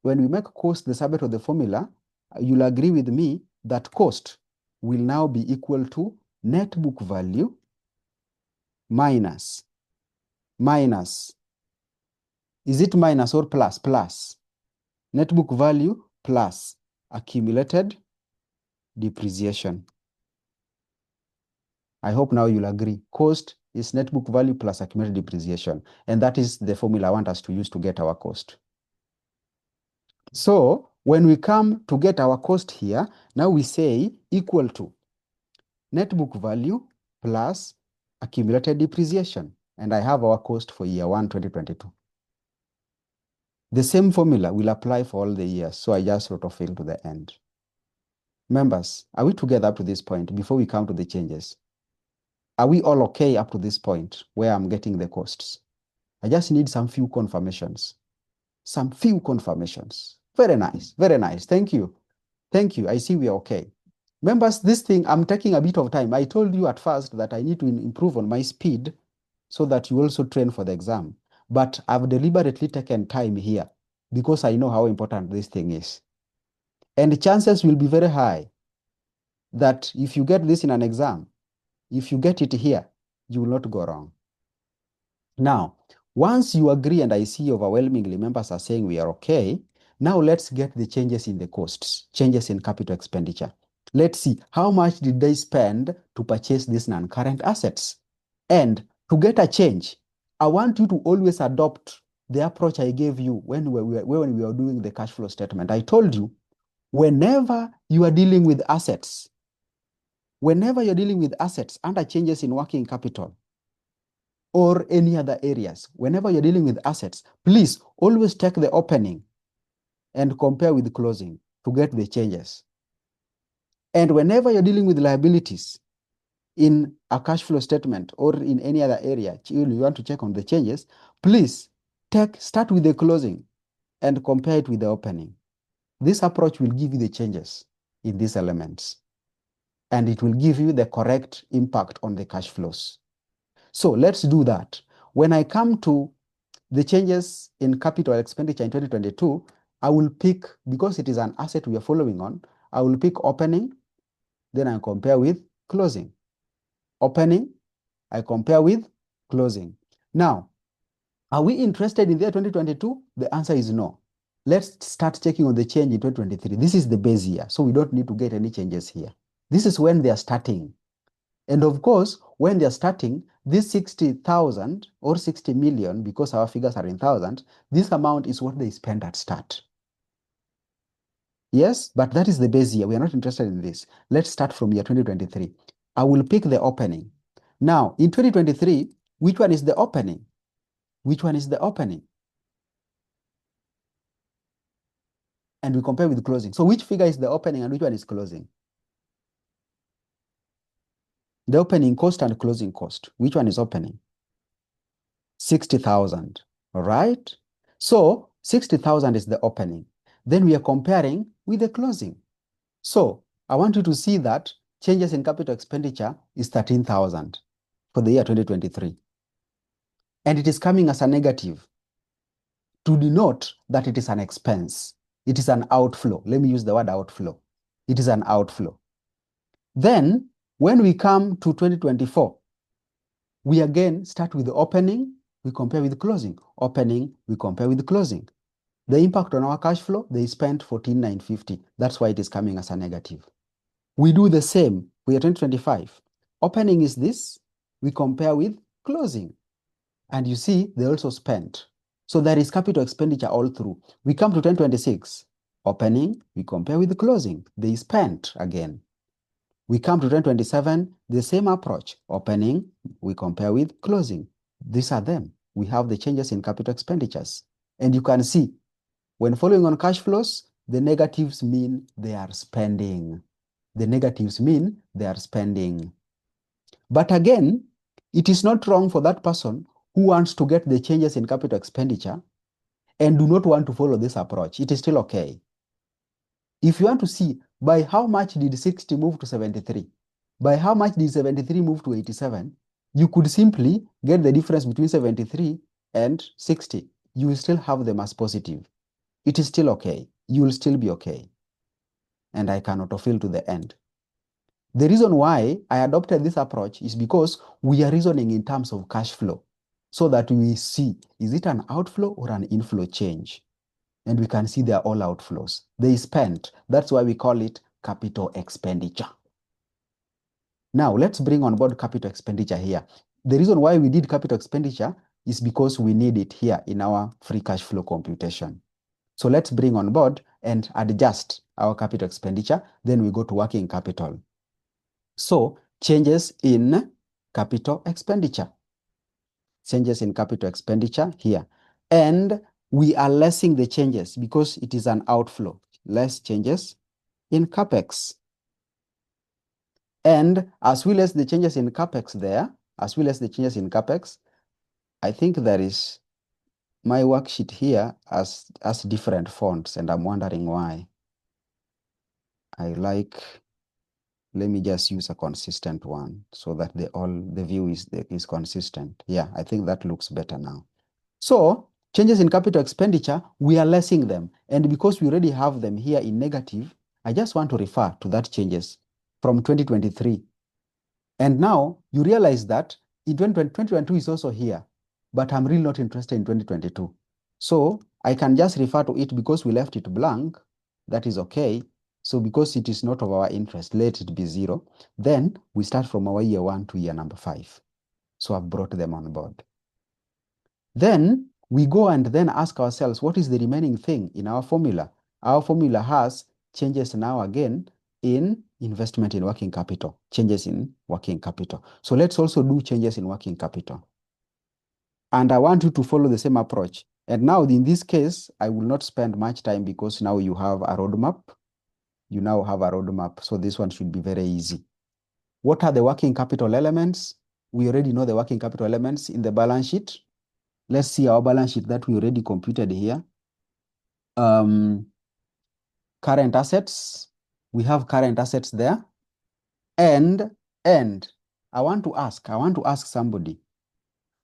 Speaker 1: When we make cost the subject of the formula, you'll agree with me that cost will now be equal to net book value minus, is it minus or plus? Plus. Net book value plus accumulated depreciation. I hope now you'll agree. Cost is net book value plus accumulated depreciation. And that is the formula I want us to use to get our cost. So when we come to get our cost here, now we say equal to net book value plus accumulated depreciation. And I have our cost for year 1, 2022. The same formula will apply for all the years. So I just sort of fill to the end. Members, are we together up to this point before we come to the changes? Are we all okay up to this point where I'm getting the costs? I just need some few confirmations. Some few confirmations. Very nice. Very nice. Thank you. Thank you. I see we are okay. Members, this thing, I'm taking a bit of time. I told you at first that I need to improve on my speed so that you also train for the exam. But I've deliberately taken time here because I know how important this thing is. And the chances will be very high that if you get this in an exam, if you get it here, you will not go wrong. Now, once you agree, and I see overwhelmingly members are saying we are okay, now let's get the changes in the costs, changes in capital expenditure. Let's see how much did they spend to purchase these non-current assets. And to get a change, I want you to always adopt the approach I gave you when we were doing the cash flow statement. I told you, whenever you are dealing with assets, under changes in working capital or any other areas, whenever you're dealing with assets, please always take the opening and compare with the closing to get the changes. And whenever you're dealing with liabilities in a cash flow statement or in any other area, you want to check on the changes, please start with the closing and compare it with the opening. This approach will give you the changes in these elements, and it will give you the correct impact on the cash flows. So let's do that. When I come to the changes in capital expenditure in 2022, I will pick, because it is an asset we are following on, I will pick opening, then I compare with closing. Opening, I compare with closing. Now, are we interested in the year 2022? The answer is no. Let's start checking on the change in 2023. This is the base year, so we don't need to get any changes here. This is when they are starting. And of course, when they're starting, this 60,000 or 60 million, because our figures are in thousands, this amount is what they spend at start. Yes, but that is the base year. We are not interested in this. Let's start from year 2023. I will pick the opening. Now, in 2023, which one is the opening? Which one is the opening? And we compare with closing. So which figure is the opening and which one is closing? The opening cost and closing cost. Which one is opening? 60,000, all right? So 60,000 is the opening. Then we are comparing with the closing. So I want you to see that changes in capital expenditure is 13,000 for the year 2023. And it is coming as a negative to denote that it is an expense. It is an outflow. Let me use the word outflow. It is an outflow. Then when we come to 2024, we again start with the opening, we compare with the closing. Opening, we compare with the closing. The impact on our cash flow, they spent 14,950. That's why it is coming as a negative. We do the same We are 2025. Opening is this. We compare with closing. And you see, they also spent. So there is capital expenditure all through. We come to 2026. Opening, we compare with the closing. They spent again. We come to 2027, the same approach. Opening, we compare with closing. These are them. We have the changes in capital expenditures. And you can see, when following on cash flows, the negatives mean they are spending. The negatives mean they are spending. But again, it is not wrong for that person who wants to get the changes in capital expenditure and do not want to follow this approach. It is still okay. If you want to see by how much did 60 move to 73, by how much did 73 move to 87, you could simply get the difference between 73 and 60. You will still have them as positive. It is still okay. You will still be okay. And I can autofill to the end. The reason why I adopted this approach is because we are reasoning in terms of cash flow so that we see, is it an outflow or an inflow change? And we can see they are all outflows. They spent. That's why we call it capital expenditure. Now, let's bring on board capital expenditure here. The reason why we did capital expenditure is because we need it here in our free cash flow computation. So let's bring on board and adjust our capital expenditure. Then we go to working capital. So changes in capital expenditure. Changes in capital expenditure here. And we are lessing the changes because it is an outflow. Less changes in CapEx. And as we less the changes in CapEx there, I think there is my worksheet here as different fonts, and I'm wondering why. Let me just use a consistent one so that the view is consistent. Yeah, I think that looks better now. So changes in capital expenditure, we are lessing them. And because we already have them here in negative, I just want to refer to that changes from 2023. And now you realize that in 2022 is also here, but I'm really not interested in 2022. So I can just refer to it because we left it blank. That is okay. So because it is not of our interest, let it be 0. Then we start from our year 1 to year number 5. So I've brought them on board. Then we go and then ask ourselves, what is the remaining thing in our formula? Our formula has changes now again in investment in working capital, changes in working capital. So let's also do changes in working capital. And I want you to follow the same approach. And now in this case, I will not spend much time because now you have a roadmap. You now have a roadmap. So this one should be very easy. What are the working capital elements? We already know the working capital elements in the balance sheet. Let's see our balance sheet that we already computed here. Current assets. We have current assets there. And I want to ask somebody,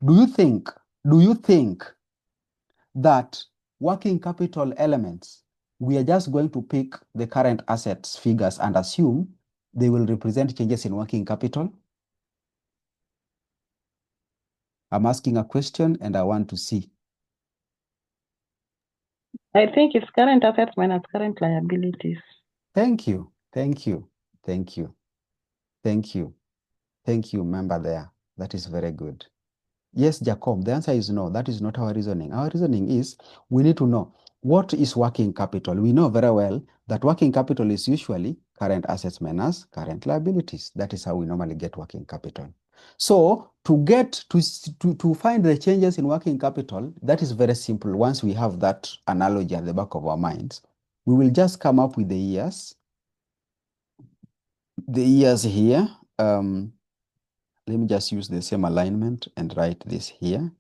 Speaker 1: do you think that working capital elements, we are just going to pick the current assets figures and assume they will represent changes in working capital? I'm asking a question and I want to see.
Speaker 4: I think it's current assets minus current liabilities.
Speaker 1: Thank you, member there. That is very good. Yes, Jacob, the answer is no. That is not our reasoning. Our reasoning is we need to know what is working capital. We know very well that working capital is usually current assets minus current liabilities. That is how we normally get working capital. So to find the changes in working capital, that is very simple. Once we have that analogy at the back of our minds, we will just come up with the years. The years here. Let me just use the same alignment and write this here.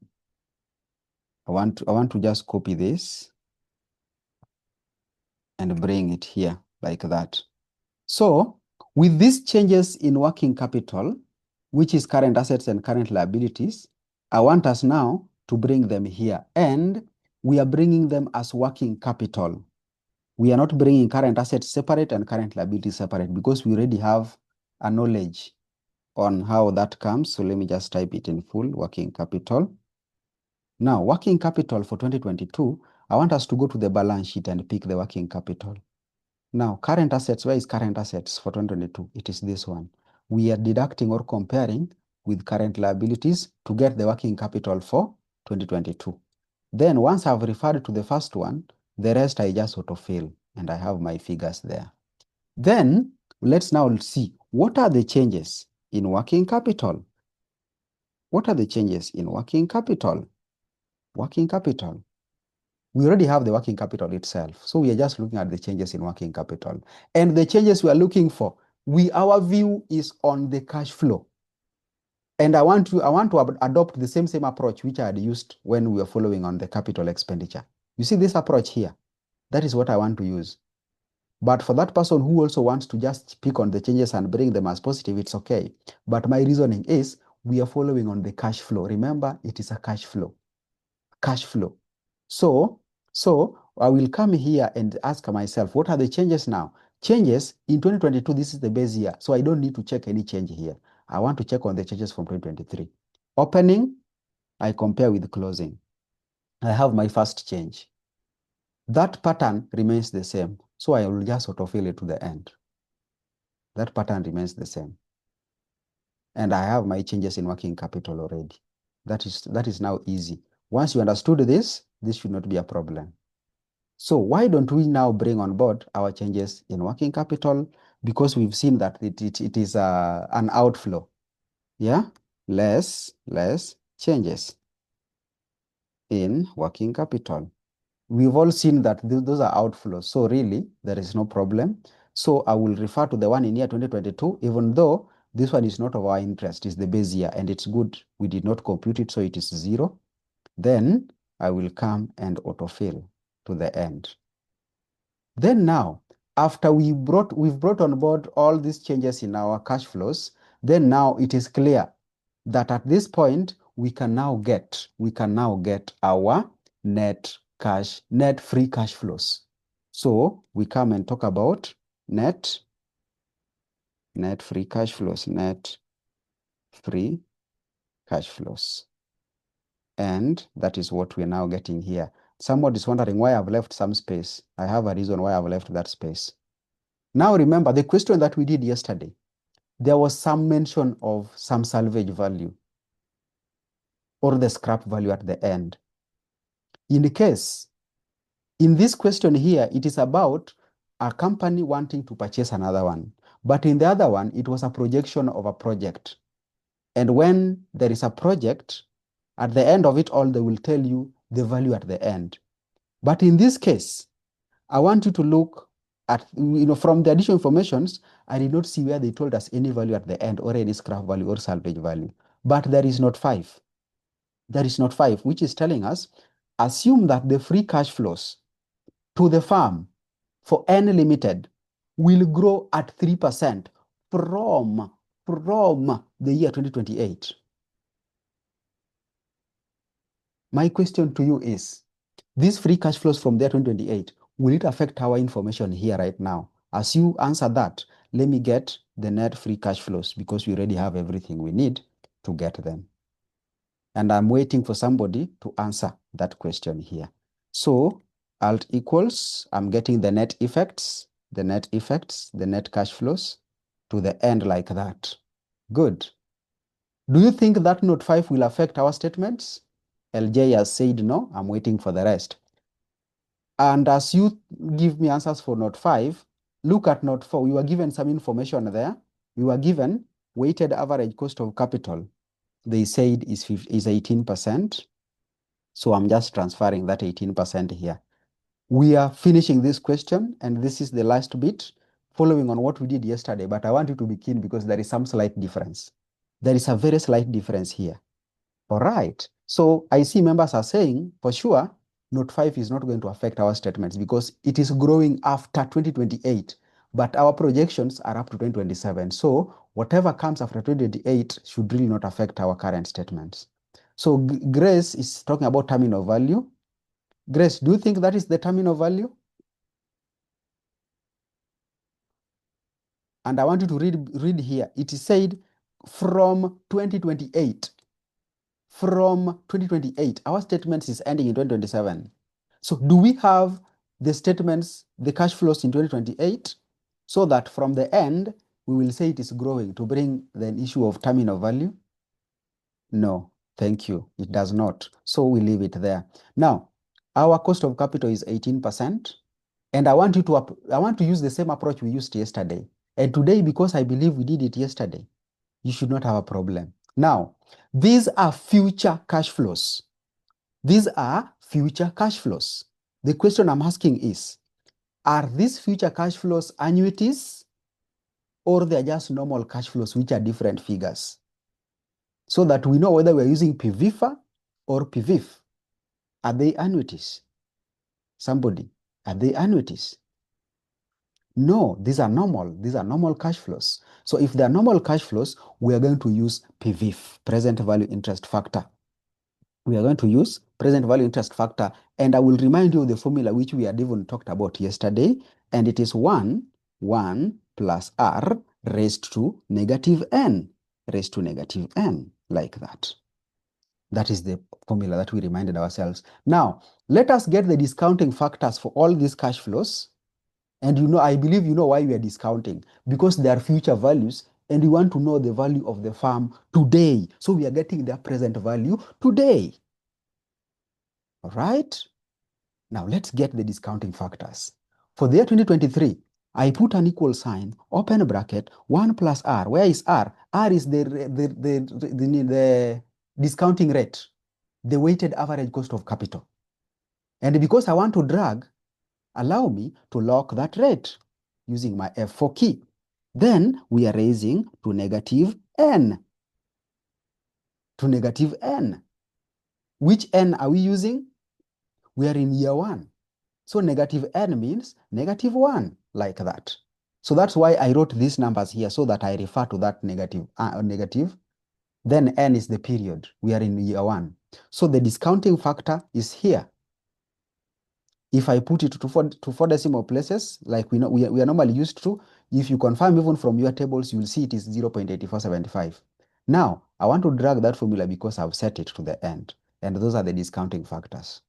Speaker 1: I want to just copy this and bring it here like that. So with these changes in working capital, which is current assets and current liabilities, I want us now to bring them here. And we are bringing them as working capital. We are not bringing current assets separate and current liabilities separate because we already have a knowledge on how that comes. So let me just type it in full, working capital. Now, working capital for 2022, I want us to go to the balance sheet and pick the working capital. Now, current assets, where is current assets for 2022? It is this one. we are deducting or comparing with current liabilities to get the working capital for 2022. Then once I've referred to the first one, the rest I just autofill and I have my figures there. Then let's now see what are the changes in working capital. What are the changes in working capital? Working capital. We already have the working capital itself. So we are just looking at the changes in working capital. And the changes we are looking for, our view is on the cash flow. And I want to adopt the same approach which I had used when we were following on the capital expenditure. You see this approach here? That is what I want to use. But for that person who also wants to just pick on the changes and bring them as positive, it's okay. But my reasoning is we are following on the cash flow. Remember, it is a cash flow. Cash flow. So I will come here and ask myself, what are the changes now? Changes in 2022, this is the base year. So I don't need to check any change here. I want to check on the changes from 2023. Opening, I compare with closing. I have my first change. That pattern remains the same. So I will just autofill it to the end. That pattern remains the same. And I have my changes in working capital already. That is now easy. Once you understood this should not be a problem. So why don't we now bring on board our changes in working capital? Because we've seen that it is an outflow. Yeah, less changes in working capital. We've all seen that those are outflows. So really, there is no problem. So I will refer to the one in year 2022, even though this one is not of our interest, it's the base year, and it's good. We did not compute it, so it is 0. Then I will come and autofill to the end. Then now, after we've brought on board all these changes in our cash flows, then now it is clear that at this point, we can now get our net free cash flows. So we come and talk about net free cash flows, net free cash flows. And that is what we're now getting here. Somebody is wondering why I've left some space. I have a reason why I've left that space. Now remember the question that we did yesterday. There was some mention of some salvage value or the scrap value at the end. In this question here, it is about a company wanting to purchase another one. But in the other one, it was a projection of a project. And when there is a project, at the end of it all, they will tell you the value at the end. But in this case, I want you to look at, from the additional informations, I did not see where they told us any value at the end or any scrap value or salvage value. But there is not 5. There is not 5, which is telling us, assume that the free cash flows to the farm for N Limited will grow at 3% from the year 2028. My question to you is, these free cash flows from the year 2028, will it affect our information here right now? As you answer that, let me get the net free cash flows because we already have everything we need to get them. And I'm waiting for somebody to answer that question here. So Alt equals, I'm getting the net effects, the net cash flows to the end like that. Good. Do you think that note 5 will affect our statements? LJ has said no. I'm waiting for the rest. And as you give me answers for note 5, look at note 4. We were given some information there. We were given weighted average cost of capital. They said is 18%. So I'm just transferring that 18% here. We are finishing this question, and this is the last bit, following on what we did yesterday. But I want you to be keen because there is some slight difference. There is a very slight difference here. All right. So I see members are saying, for sure, note 5 is not going to affect our statements because it is growing after 2028. But our projections are up to 2027. So whatever comes after 2028 should really not affect our current statements. So Grace is talking about terminal value. Grace, do you think that is the terminal value? And I want you to read here. It is said from 2028. From 2028. Our statements is ending in 2027. So do we have the statements, the cash flows in 2028? So that from the end, we will say it is growing to bring the issue of terminal value? No, thank you. It does not. So we leave it there. Now, our cost of capital is 18%. And I want to use the same approach we used yesterday. And today, because I believe we did it yesterday, you should not have a problem. Now, these are future cash flows. These are future cash flows. The question I'm asking is, are these future cash flows annuities, or they're just normal cash flows, which are different figures? So that we know whether we're using PVIFA or PVIF. Are they annuities? Somebody, are they annuities? No, these are normal. These are normal cash flows. So if they are normal cash flows, we are going to use PVIF, present value interest factor. We are going to use present value interest factor. And I will remind you of the formula which we had even talked about yesterday. And it is 1 plus R raised to negative N, raised to negative N, like that. That is the formula that we reminded ourselves. Now, let us get the discounting factors for all these cash flows. And you know, I believe you know why we are discounting, because they are future values and we want to know the value of the farm today. So we are getting their present value today. All right? Now let's get the discounting factors. For the year 2023, I put an equal sign, open bracket, 1 plus R. Where is R? R is the discounting rate, the weighted average cost of capital. And because I want to drag, allow me to lock that rate using my F4 key. Then we are raising to negative N. To negative N. Which N are we using? We are in year 1. So negative N means negative 1, like that. So that's why I wrote these numbers here, so that I refer to that negative. Then N is the period. We are in year 1. So the discounting factor is here. If I put it to four decimal places, like we are normally used to, if you confirm even from your tables, you'll see it is 0.8475. Now, I want to drag that formula because I've set it to the end. And those are the discounting factors.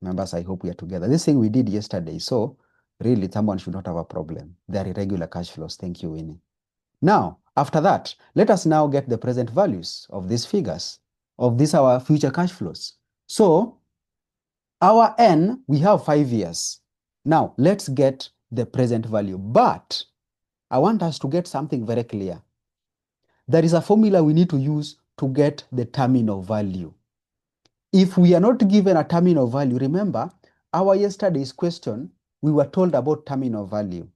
Speaker 1: Members, I hope we are together. This thing we did yesterday, so really someone should not have a problem. They are irregular cash flows. Thank you, Winnie. Now, after that, let us now get the present values of these figures, of these our future cash flows. So, our N, we have 5 years. Now, let's get the present value. But I want us to get something very clear. There is a formula we need to use to get the terminal value. If we are not given a terminal value, remember, our yesterday's question, we were told about terminal value,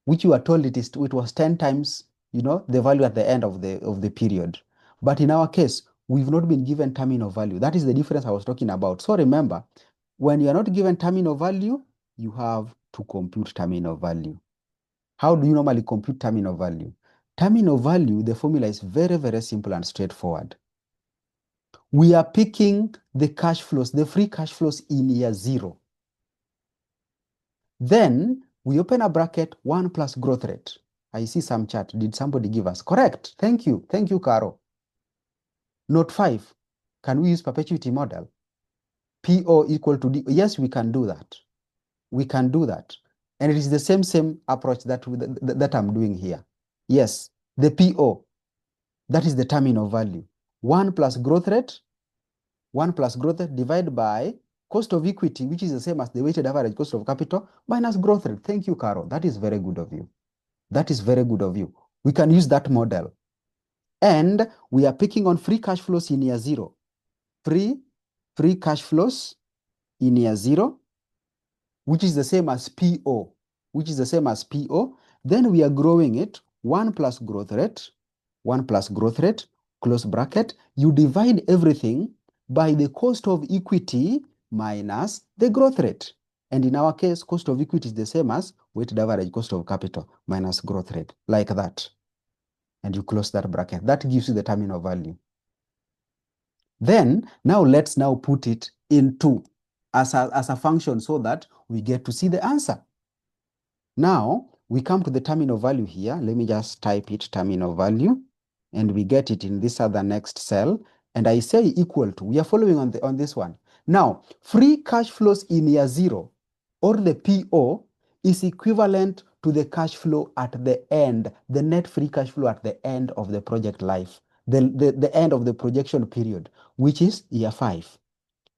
Speaker 1: which we were told it was 10 times, the value at the end of the period. But in our case, we've not been given terminal value. That is the difference I was talking about. So remember, when you are not given terminal value, you have to compute terminal value. How do you normally compute terminal value? Terminal value, the formula is very, very simple and straightforward. We are picking the cash flows, the free cash flows in year 0. Then we open a bracket, 1 plus growth rate. I see some chart. Did somebody give us? Correct. Thank you. Thank you, Caro. Note 5. Can we use perpetuity model? PO equal to D. Yes, we can do that. We can do that. And it is the same approach that I'm doing here. Yes, the PO, that is the terminal value. 1 plus growth rate, 1 plus growth rate divided by cost of equity, which is the same as the weighted average cost of capital, minus growth rate. Thank you, Carol. That is very good of you. That is very good of you. We can use that model. And we are picking on free cash flows in year 0. Free cash flows in year 0, which is the same as PO, Then we are growing it, 1 plus growth rate, close bracket. You divide everything by the cost of equity minus the growth rate. And in our case, cost of equity is the same as weighted average cost of capital minus growth rate, like that. And you close that bracket. That gives you the terminal value. Then, let's put it into as a function so that we get to see the answer. Now, we come to the terminal value here. Let me just type it, terminal value, and we get it in this other next cell. And I say equal to, we are following on this one. Now, free cash flows in year 0, or the PO, is equivalent to the cash flow at the end, the net free cash flow at the end of the project life, the end of the projection period, which is year 5.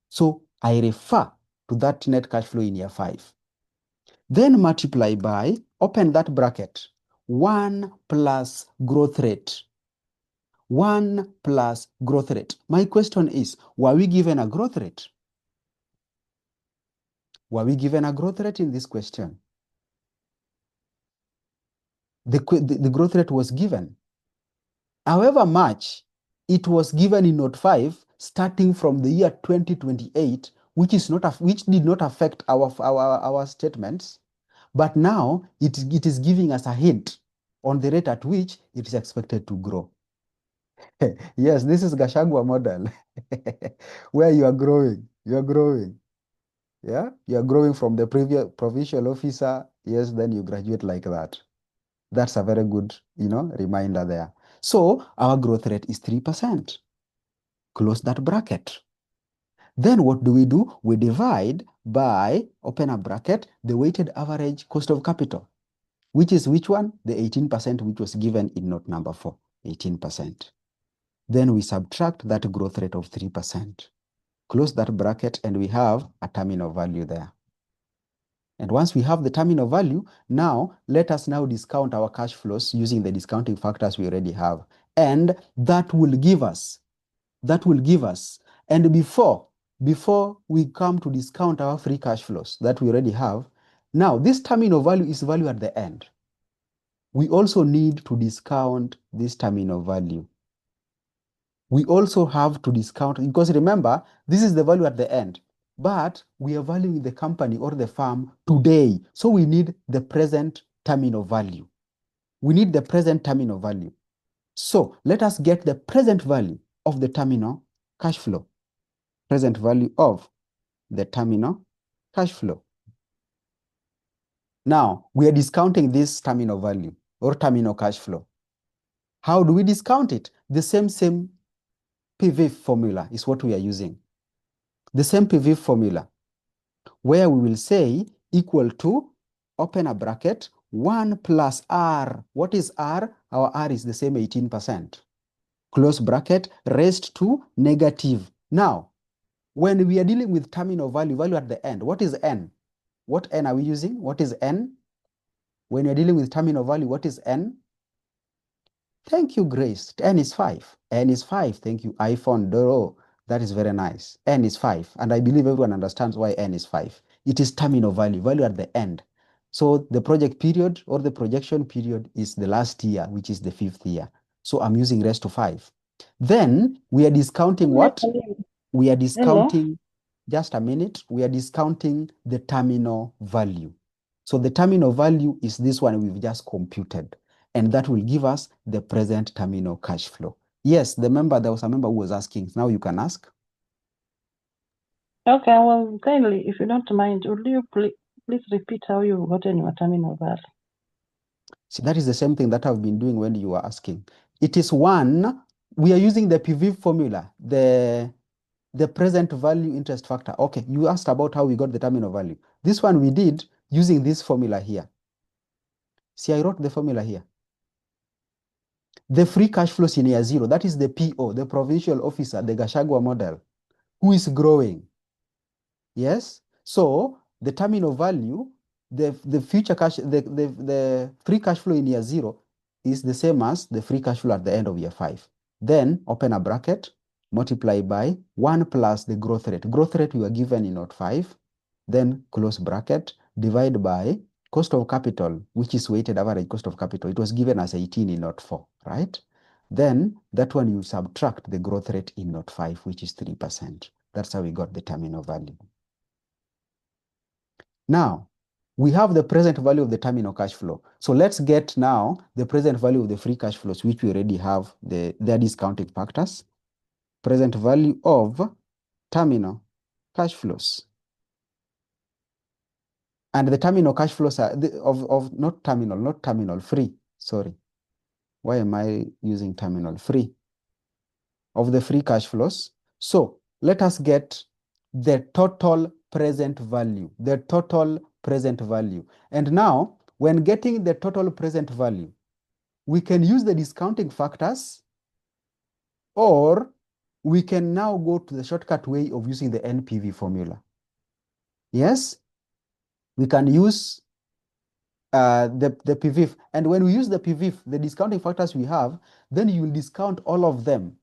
Speaker 1: So I refer to that net cash flow in year 5. Then multiply by, open that bracket, 1 plus growth rate. 1 plus growth rate. My question is, were we given a growth rate? Were we given a growth rate in this question? The growth rate was given. However much it was given in note 5, starting from the year 2028, which did not affect our statements, but now it is giving us a hint on the rate at which it is expected to grow. Yes, this is Gachagua model, where you are growing. You are growing. Yeah, you are growing from the previous provincial officer. Yes, then you graduate like that. That's a very good, reminder there. So our growth rate is 3%. Close that bracket. Then what do? We divide by, open a bracket, the weighted average cost of capital, which is which one? The 18%, which was given in note number 4, 18%. Then we subtract that growth rate of 3%. Close that bracket, and we have a terminal value there. And once we have the terminal value, now let us now discount our cash flows using the discounting factors we already have. And that will give us, and before we come to discount our free cash flows that we already have, now this terminal value is value at the end. We also need to discount this terminal value. We also have to discount, because remember, this is the value at the end, but we are valuing the company or the firm today. So we need the present terminal value. We need the present terminal value. So let us get the present value of the terminal cash flow. Present value of the terminal cash flow. Now, we are discounting this terminal value or terminal cash flow. How do we discount it? The same PV formula is what we are using. The same PV formula, where we will say equal to, open a bracket, 1 plus R. What is R? Our R is the same 18%. Close bracket, raised to negative. Now, when we are dealing with terminal value at the end, what is N? What N are we using? What is N? When you're dealing with terminal value, what is N? Thank you, Grace. N is 5. N is 5. Thank you, iPhone. Oh, that is very nice. N is 5. And I believe everyone understands why N is 5. It is terminal value at the end. So the project period or the projection period is the last year, which is the 5th year. So I'm using raised to 5. Then we are discounting what? We are discounting, just a minute, we are discounting the terminal value. So the terminal value is this one we've just computed, and that will give us the present terminal cash flow. Yes, there was a member who was asking. Now you can ask.
Speaker 4: Okay, well, kindly, if you don't mind, would you please repeat how you got in your terminal value?
Speaker 1: See, that is the same thing that I've been doing when you were asking. It is one, we are using the PV formula, the present value interest factor. Okay, you asked about how we got the terminal value. This one we did using this formula here. See, I wrote the formula here. The free cash flows in year 0, that is the PO, the provincial officer, the Gachagua model, who is growing. Yes? So the terminal value, the future cash, the free cash flow in year 0 is the same as the free cash flow at the end of year 5. Then open a bracket, multiply by 1 plus the growth rate. Growth rate we were given in note 5. Then close bracket, divide by cost of capital, which is weighted average cost of capital. It was given as 18 in note 4, right? Then that one you subtract the growth rate in note 5, which is 3%. That's how we got the terminal value. Now, we have the present value of the terminal cash flow. So let's get now the present value of the free cash flows, which we already have their discounting factors. Present value of terminal cash flows. And the terminal cash flows are not terminal, free. Sorry. Why am I using terminal? Free. Of the free cash flows. So let us get the total present value. The total present value. And now when getting the total present value, we can use the discounting factors, or we can now go to the shortcut way of using the NPV formula. Yes, we can use the PVIF. And when we use the PVIF, the discounting factors we have, then you will discount all of them.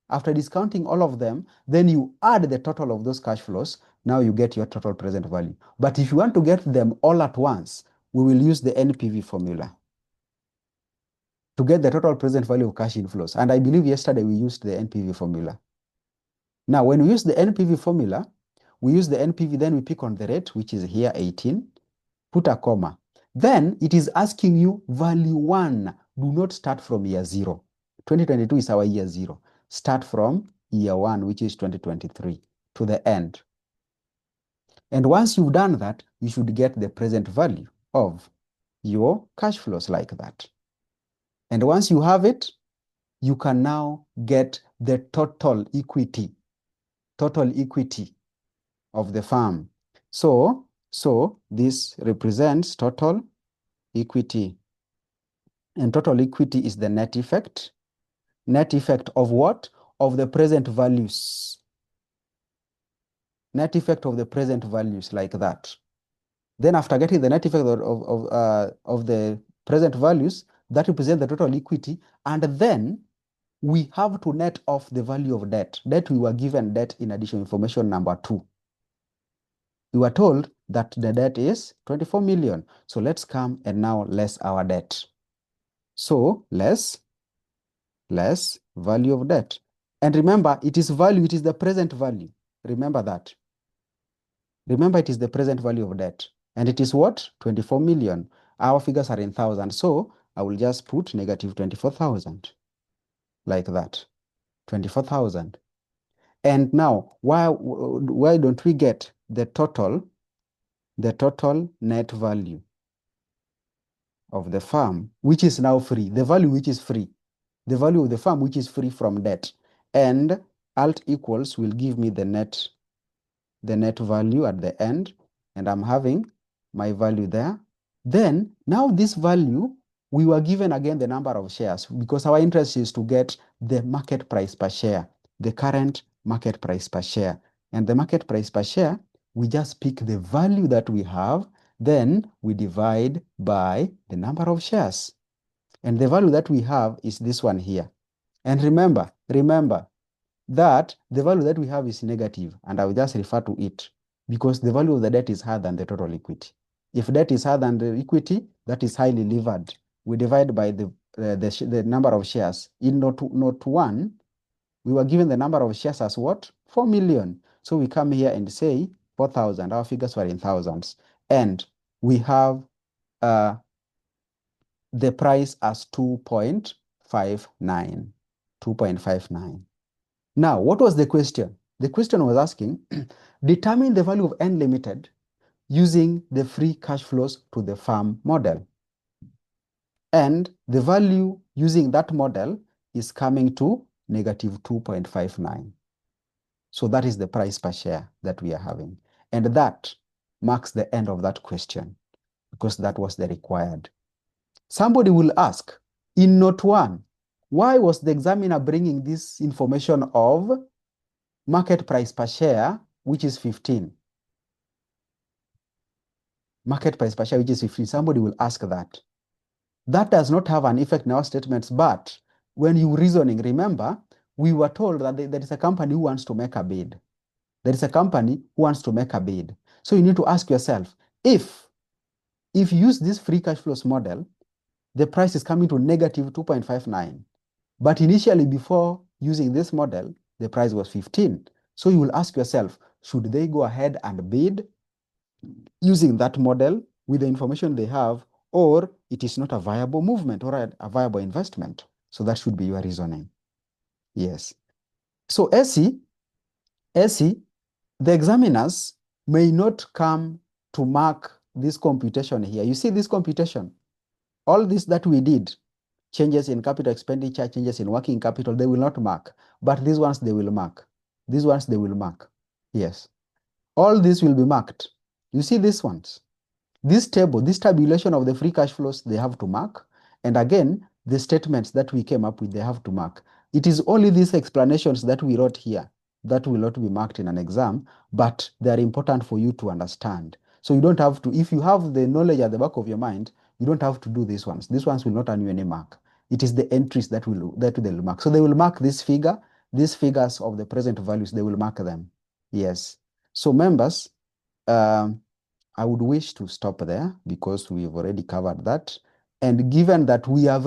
Speaker 1: After discounting all of them, then you add the total of those cash flows. Now you get your total present value. But if you want to get them all at once, we will use the NPV formula to get the total present value of cash inflows. And I believe yesterday we used the NPV formula. Now, when we use the NPV formula, we use the NPV, then we pick on the rate, which is here 18, put a comma. Then it is asking you value 1. Do not start from year 0. 2022 is our year 0. Start from year 1, which is 2023, to the end. And once you've done that, you should get the present value of your cash flows like that. And once you have it, you can now get the total equity of the firm. So this represents total equity. And total equity is the net effect. Net effect of what? Of the present values. Net effect of the present values, like that. Then after getting the net effect of the present values, that represents the total equity. And then we have to net off the value of debt. Debt, we were given debt in additional information number 2. We were told that the debt is 24 million. So let's come and now less our debt. So less value of debt. And remember, it is value, it is the present value. Remember that. Remember, it is the present value of debt. And it is what? 24 million. Our figures are in thousands. So I will just put negative 24,000. Like that. 24,000. And now, why don't we get the total net value of the firm, which is now free, the value which is free, the value of the firm which is free from debt, and alt equals will give me the net value at the end, and I'm having my value there. Then now this value, we were given again the number of shares, because our interest is to get the market price per share, the current market price per share. And the market price per share, we just pick the value that we have, then we divide by the number of shares. And the value that we have is this one here. And remember that the value that we have is negative, and I will just refer to it, because the value of the debt is higher than the total equity. If debt is higher than the equity, that is highly levered. We divide by the number of shares. In note 1, we were given the number of shares as what? 4 million. So we come here and say 4,000. Our figures were in thousands. And we have the price as 2.59. 2.59. Now, what was the question? The question was asking, determine the value of N Limited using the free cash flows to the firm model. And the value using that model is coming to negative 2.59. So that is the price per share that we are having. And that marks the end of that question, because that was the required. Somebody will ask, in note 1, why was the examiner bringing this information of market price per share, which is 15? Market price per share, which is 15. Somebody will ask that. That does not have an effect in our statements, but when you reasoning, remember, we were told that there is a company who wants to make a bid. There is a company who wants to make a bid. So you need to ask yourself, if you use this free cash flows model, the price is coming to negative 2.59. But initially, before using this model, the price was 15. So you will ask yourself, should they go ahead and bid using that model with the information they have, or it is not a viable movement or a viable investment? So that should be your reasoning. Yes. So SE, the examiners may not come to mark this computation here. You see this computation, all this that we did, changes in capital expenditure, changes in working capital, they will not mark. But these ones, they will mark. These ones, they will mark. Yes. All this will be marked. You see these ones? This table, this tabulation of the free cash flows, they have to mark. And again, the statements that we came up with, they have to mark. It is only these explanations that we wrote here that will not be marked in an exam, but they are important for you to understand. So you don't have to, if you have the knowledge at the back of your mind, you don't have to do these ones. These ones will not earn you any mark. It is the entries that they'll mark. So they will mark this figure, these figures of the present values, they will mark them. Yes. So members, I would wish to stop there because we've already covered that. And given that we have